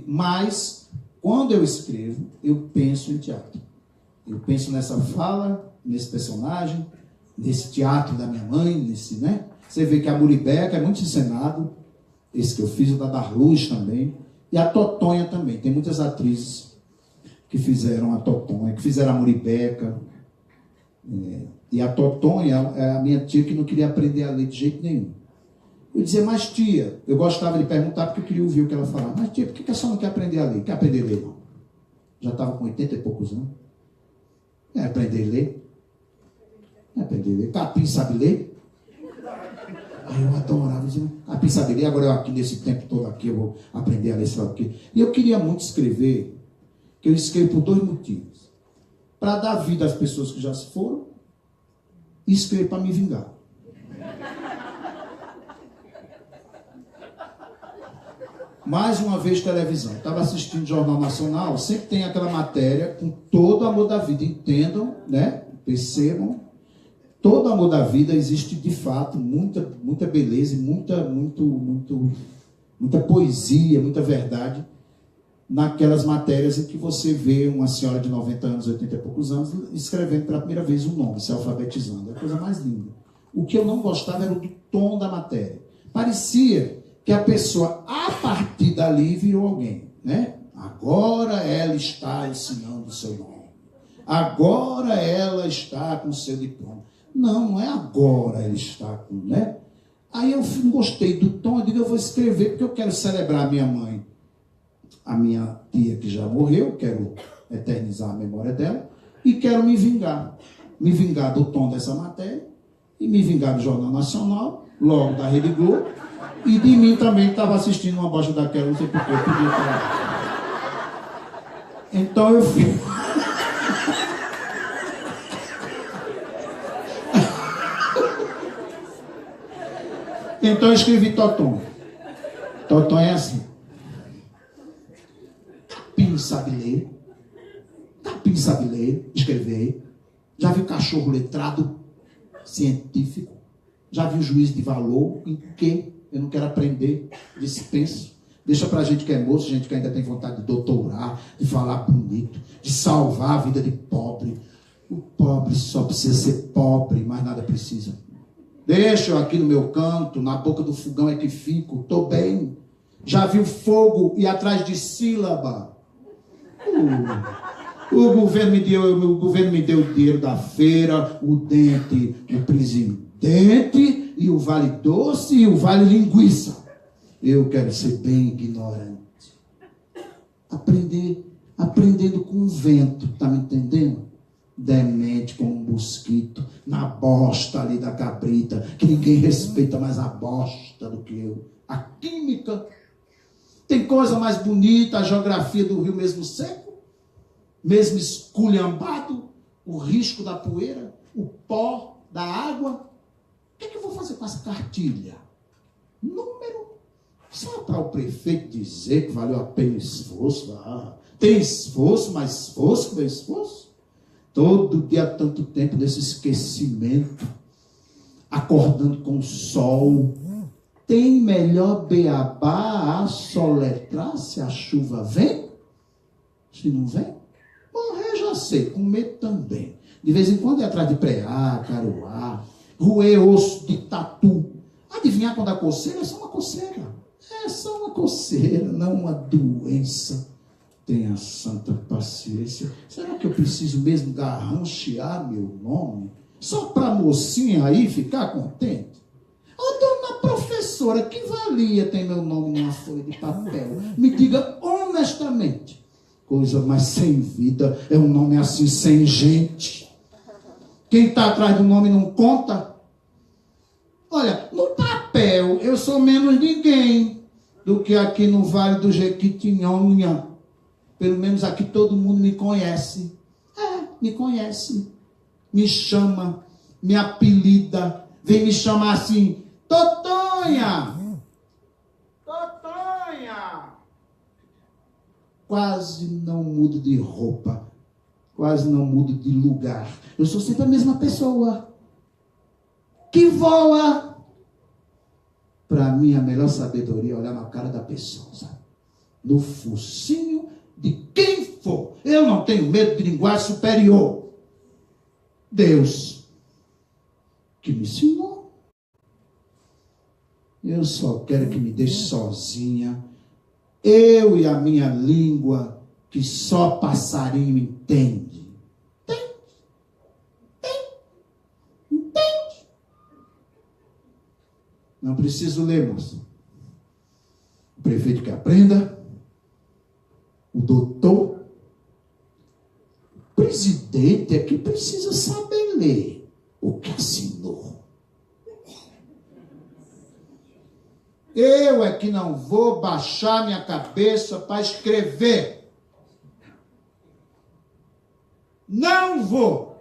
Mas quando eu escrevo, eu penso em teatro. Eu penso nessa fala, nesse personagem, nesse teatro da minha mãe, né? Você vê que a Muribeca é muito encenado, esse que eu fiz, o da Darluz também, e a Totonha também. Tem muitas atrizes que fizeram a Totonha, que fizeram a Muribeca. E a Totonha é a minha tia que não queria aprender a ler de jeito nenhum. Eu dizia, mas tia, eu gostava de perguntar porque eu queria ouvir o que ela falava. Mas tia, por que a senhora não quer aprender a ler? Quer aprender a ler, não? Já estava com 80 e poucos anos. Quer aprender a ler? Quer aprender a ler? Capim sabe ler? Aí eu adorava, dizia, Capim sabe ler, agora eu aqui nesse tempo todo aqui eu vou aprender a ler, sabe o quê? E eu queria muito escrever, que eu escrevo por 2 motivos. Para dar vida às pessoas que já se foram, e escrevo para me vingar. Mais uma vez televisão. Estava assistindo o Jornal Nacional, sempre tem aquela matéria com todo o amor da vida. Entendam, né? Percebam. Todo amor da vida existe de fato, muita beleza e muita poesia, muita verdade naquelas matérias em que você vê uma senhora de 90 anos, 80 e poucos anos, escrevendo pela primeira vez um nome, se alfabetizando. É a coisa mais linda. O que eu não gostava era do tom da matéria. Parecia que a pessoa, a partir dali, virou alguém, né? Agora ela está ensinando o seu nome. Agora ela está com o seu diploma. Não é agora ela está com, né? Aí eu não gostei do tom, eu digo, eu vou escrever porque eu quero celebrar a minha mãe, a minha tia que já morreu, quero eternizar a memória dela, e quero me vingar do tom dessa matéria, e me vingar do Jornal Nacional, logo da Rede Globo, e de mim também, que estava assistindo uma bosta daquela, não sei porquê, eu podia falar. Então eu fiz. Então eu escrevi Totonha. Totonha é assim. Capim sabe ler. Capim sabe ler, escrever. Já viu cachorro letrado, científico. Já viu juiz de valor. Em que eu não quero aprender, dispenso. Deixa pra gente que é moço, gente que ainda tem vontade de doutorar, de falar bonito, de salvar a vida de pobre. O pobre só precisa ser pobre, mais nada precisa. Deixa eu aqui no meu canto, na boca do fogão é que fico, tô bem. Já viu fogo e atrás de sílaba? O governo me deu o dinheiro da feira, o dente, o presidente, e o vale doce e o vale linguiça. Eu quero ser bem ignorante. Aprendendo com o vento, tá me entendendo? Demente como um mosquito, na bosta ali da cabrita, que ninguém respeita mais a bosta do que eu. A química. Tem coisa mais bonita, a geografia do rio mesmo seco, mesmo esculhambado, o risco da poeira, o pó da água. O que é que eu vou fazer com essa cartilha? Número. Só para o prefeito dizer que valeu a pena o esforço. Tem esforço, mas esforço, meu esforço. Todo dia há tanto tempo desse esquecimento, acordando com o sol. Tem melhor beabá a soletrar se a chuva vem? Se não vem, morrer já sei, com medo também. De vez em quando é atrás de preá, caruá, roer osso de tatu. Adivinhar quando a coceira é só uma coceira. É só uma coceira, não uma doença. Tenha santa paciência. Será que eu preciso mesmo garranchear meu nome? Só para a mocinha aí ficar contente? Ô, dona professora, que valia ter meu nome numa folha de papel? Me diga honestamente. Coisa mais sem vida é um nome assim, sem gente. Quem está atrás do nome não conta? Olha, no papel eu sou menos ninguém do que aqui no Vale do Jequitinhonha. Pelo menos aqui todo mundo me conhece. Me conhece. Me chama, me apelida, vem me chamar assim, Totonha! Totonha! Quase não mudo de roupa, quase não mudo de lugar. Eu sou sempre a mesma pessoa que voa. Para mim, a melhor sabedoria é olhar na cara da pessoa, sabe? No focinho de quem for. Eu não tenho medo de linguagem superior. Deus que me ensinou. Eu só quero que me deixe sozinha. Eu e a minha língua, que só passarinho entende. Entende. Não preciso ler, moça. O prefeito que aprenda. O doutor. O presidente é que precisa saber ler o que assinou. Eu é que não vou baixar minha cabeça para escrever. Não vou.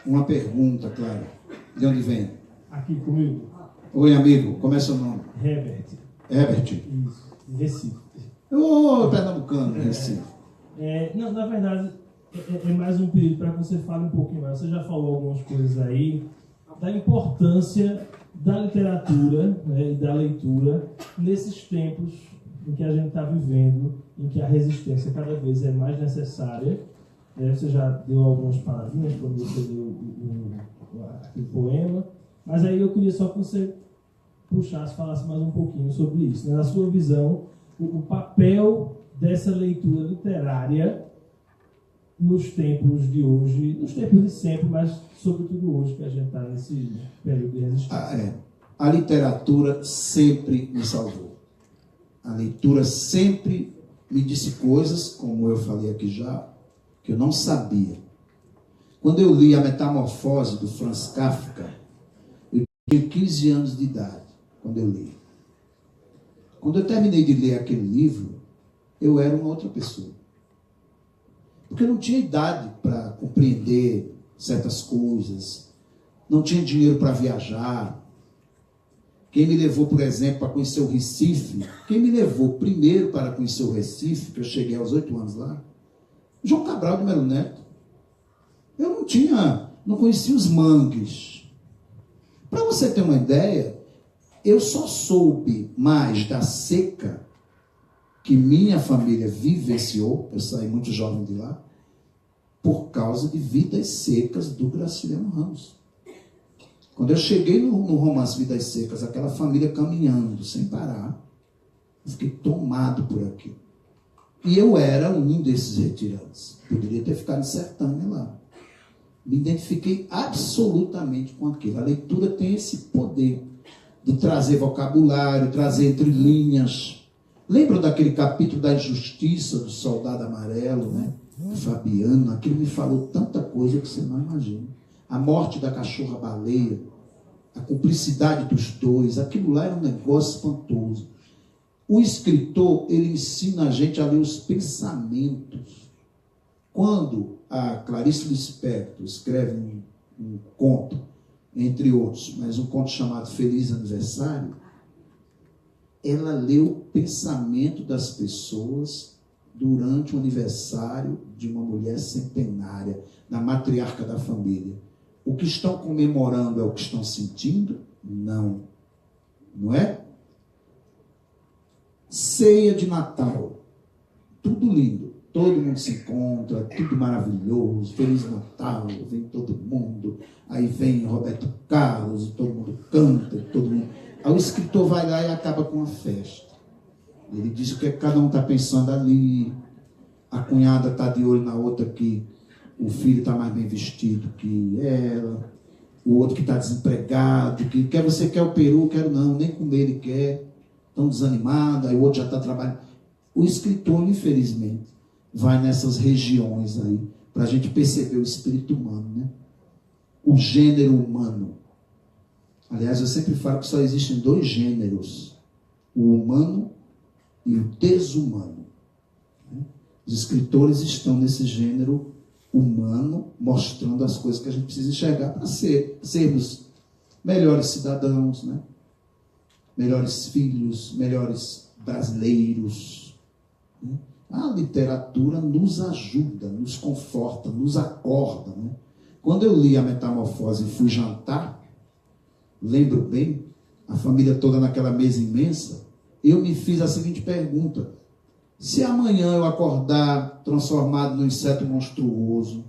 Uma pergunta, claro. De onde vem? Aqui comigo. Oi, amigo. Como é seu nome? Herbert. Herbert? Isso. De Recife. Ô, pernambucano, Recife. Não, na verdade, é mais um pedido para que você fale um pouquinho mais. Você já falou algumas coisas aí da importância da literatura, né, e da leitura nesses tempos em que a gente está vivendo, em que a resistência cada vez é mais necessária. Você já deu algumas palavrinhas quando você deu aquele poema, mas aí eu queria só que você puxasse, falasse mais um pouquinho sobre isso, né? Na sua visão, o papel dessa leitura literária nos tempos de hoje, nos tempos de sempre, mas sobretudo hoje que a gente está nesse período de resistência. A literatura sempre me salvou. A leitura sempre me disse coisas, como eu falei aqui já, que eu não sabia. Quando eu li A Metamorfose, do Franz Kafka, eu tinha 15 anos de idade, quando eu li. Quando eu terminei de ler aquele livro, eu era uma outra pessoa. Porque eu não tinha idade para compreender certas coisas, não tinha dinheiro para viajar. Quem me levou, por exemplo, para conhecer o Recife, quem me levou primeiro para conhecer o Recife, que eu cheguei aos 8 anos lá, João Cabral de Melo Neto. Eu não conhecia os mangues. Para você ter uma ideia, eu só soube mais da seca que minha família vivenciou, eu saí muito jovem de lá, por causa de Vidas Secas do Graciliano Ramos. Quando eu cheguei no romance Vidas Secas, aquela família caminhando sem parar, eu fiquei tomado por aquilo. E eu era um desses retirantes. Poderia ter ficado em Sertânia lá. Me identifiquei absolutamente com aquilo. A leitura tem esse poder de trazer vocabulário, trazer entre linhas. Lembram daquele capítulo da injustiça do Soldado Amarelo, né? Fabiano, aquilo me falou tanta coisa que você não imagina. A morte da cachorra-baleia, a cumplicidade dos dois, aquilo lá era um negócio espantoso. O escritor, ele ensina a gente a ler os pensamentos. Quando a Clarice Lispector escreve um conto, entre outros, mas um conto chamado Feliz Aniversário, ela lê o pensamento das pessoas durante o aniversário de uma mulher centenária, da matriarca da família. O que estão comemorando é o que estão sentindo? Não. Não é? Ceia de Natal. Tudo lindo. Todo mundo se encontra, tudo maravilhoso. Feliz Natal, vem todo mundo. Aí vem Roberto Carlos, e todo mundo canta, todo mundo... Aí o escritor vai lá e acaba com a festa. Ele diz o que cada um está pensando ali. A cunhada está de olho na outra que o filho está mais bem vestido que ela. O outro que está desempregado, que quer, você quer o peru, quero não, nem comer ele quer. Tão desanimado, aí o outro já está trabalhando. O escritor, infelizmente, vai nessas regiões aí, para a gente perceber o espírito humano, né? O gênero humano. Aliás, eu sempre falo que só existem 2 gêneros, o humano e o desumano. Os escritores estão nesse gênero humano, mostrando as coisas que a gente precisa enxergar para sermos melhores cidadãos, né? Melhores filhos, melhores brasileiros. Né? A literatura nos ajuda, nos conforta, nos acorda. Né? Quando eu li a Metamorfose e fui jantar, lembro bem, a família toda naquela mesa imensa, eu me fiz a seguinte pergunta: se amanhã eu acordar transformado num inseto monstruoso,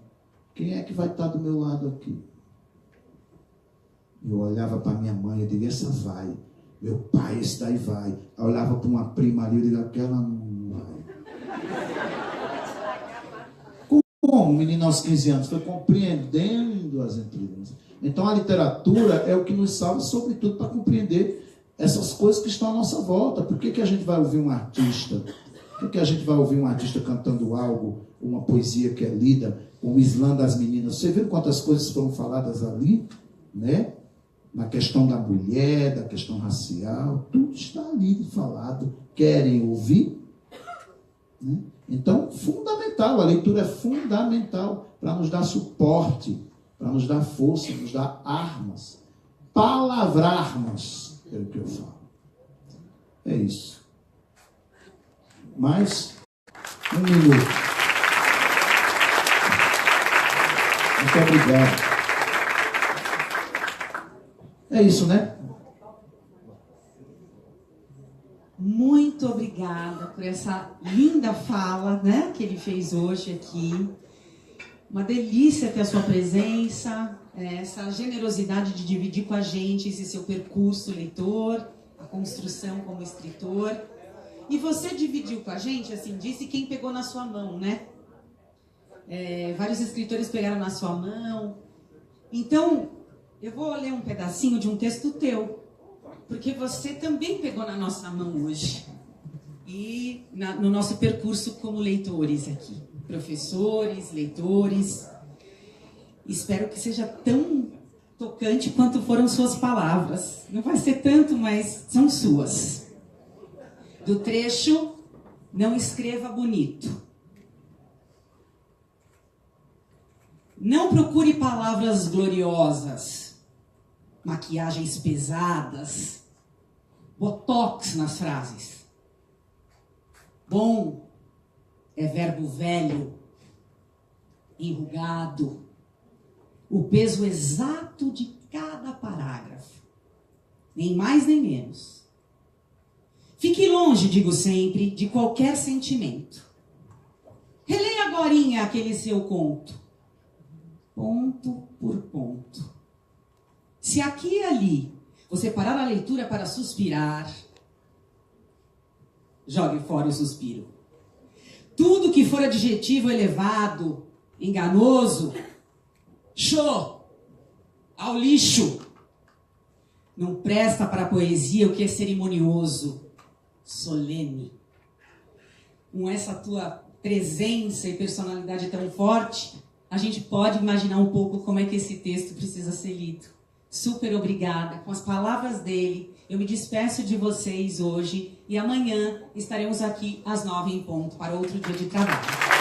quem é que vai estar do meu lado aqui? Eu olhava para minha mãe e diria, essa vai. Meu pai, esse daí vai. Eu olhava para uma prima ali e diria, aquela não vai. Como o menino aos 15 anos foi compreendendo as entrelinhas. Então a literatura é o que nos salva, sobretudo para compreender essas coisas que estão à nossa volta. Por que a gente vai ouvir um artista? Por que a gente vai ouvir um artista cantando algo, uma poesia que é lida, o Islã das meninas? Você viu quantas coisas foram faladas ali, né? Na questão da mulher, da questão racial, tudo está ali falado. Querem ouvir? Né? Então, fundamental, a leitura é fundamental para nos dar suporte, para nos dar força, nos dar armas. Palavrarmos, é o que eu falo. É isso. Mais 1 minuto. Muito obrigado. É isso, né? Muito obrigada por essa linda fala, né, que ele fez hoje aqui. Uma delícia ter a sua presença, essa generosidade de dividir com a gente esse seu percurso leitor, a construção como escritor. E você dividiu com a gente, assim, disse quem pegou na sua mão, né? Vários escritores pegaram na sua mão. Então, eu vou ler um pedacinho de um texto teu, porque você também pegou na nossa mão hoje. E no nosso percurso como leitores aqui. Professores, leitores. Espero que seja tão tocante quanto foram suas palavras. Não vai ser tanto, mas são suas. Do trecho, não escreva bonito. Não procure palavras gloriosas, maquiagens pesadas, botox nas frases. Bom é verbo velho, enrugado, o peso exato de cada parágrafo, nem mais nem menos. Fique longe, digo sempre, de qualquer sentimento. Releia agorinha aquele seu conto, ponto por ponto. Se aqui e ali você parar a leitura para suspirar, jogue fora o suspiro. Tudo que for adjetivo elevado, enganoso, show, ao lixo. Não presta para a poesia o que é cerimonioso, solene. Com essa tua presença e personalidade tão forte, a gente pode imaginar um pouco como é que esse texto precisa ser lido. Super obrigada. Com as palavras dele, eu me despeço de vocês hoje e amanhã estaremos aqui às 9 em ponto para outro dia de trabalho.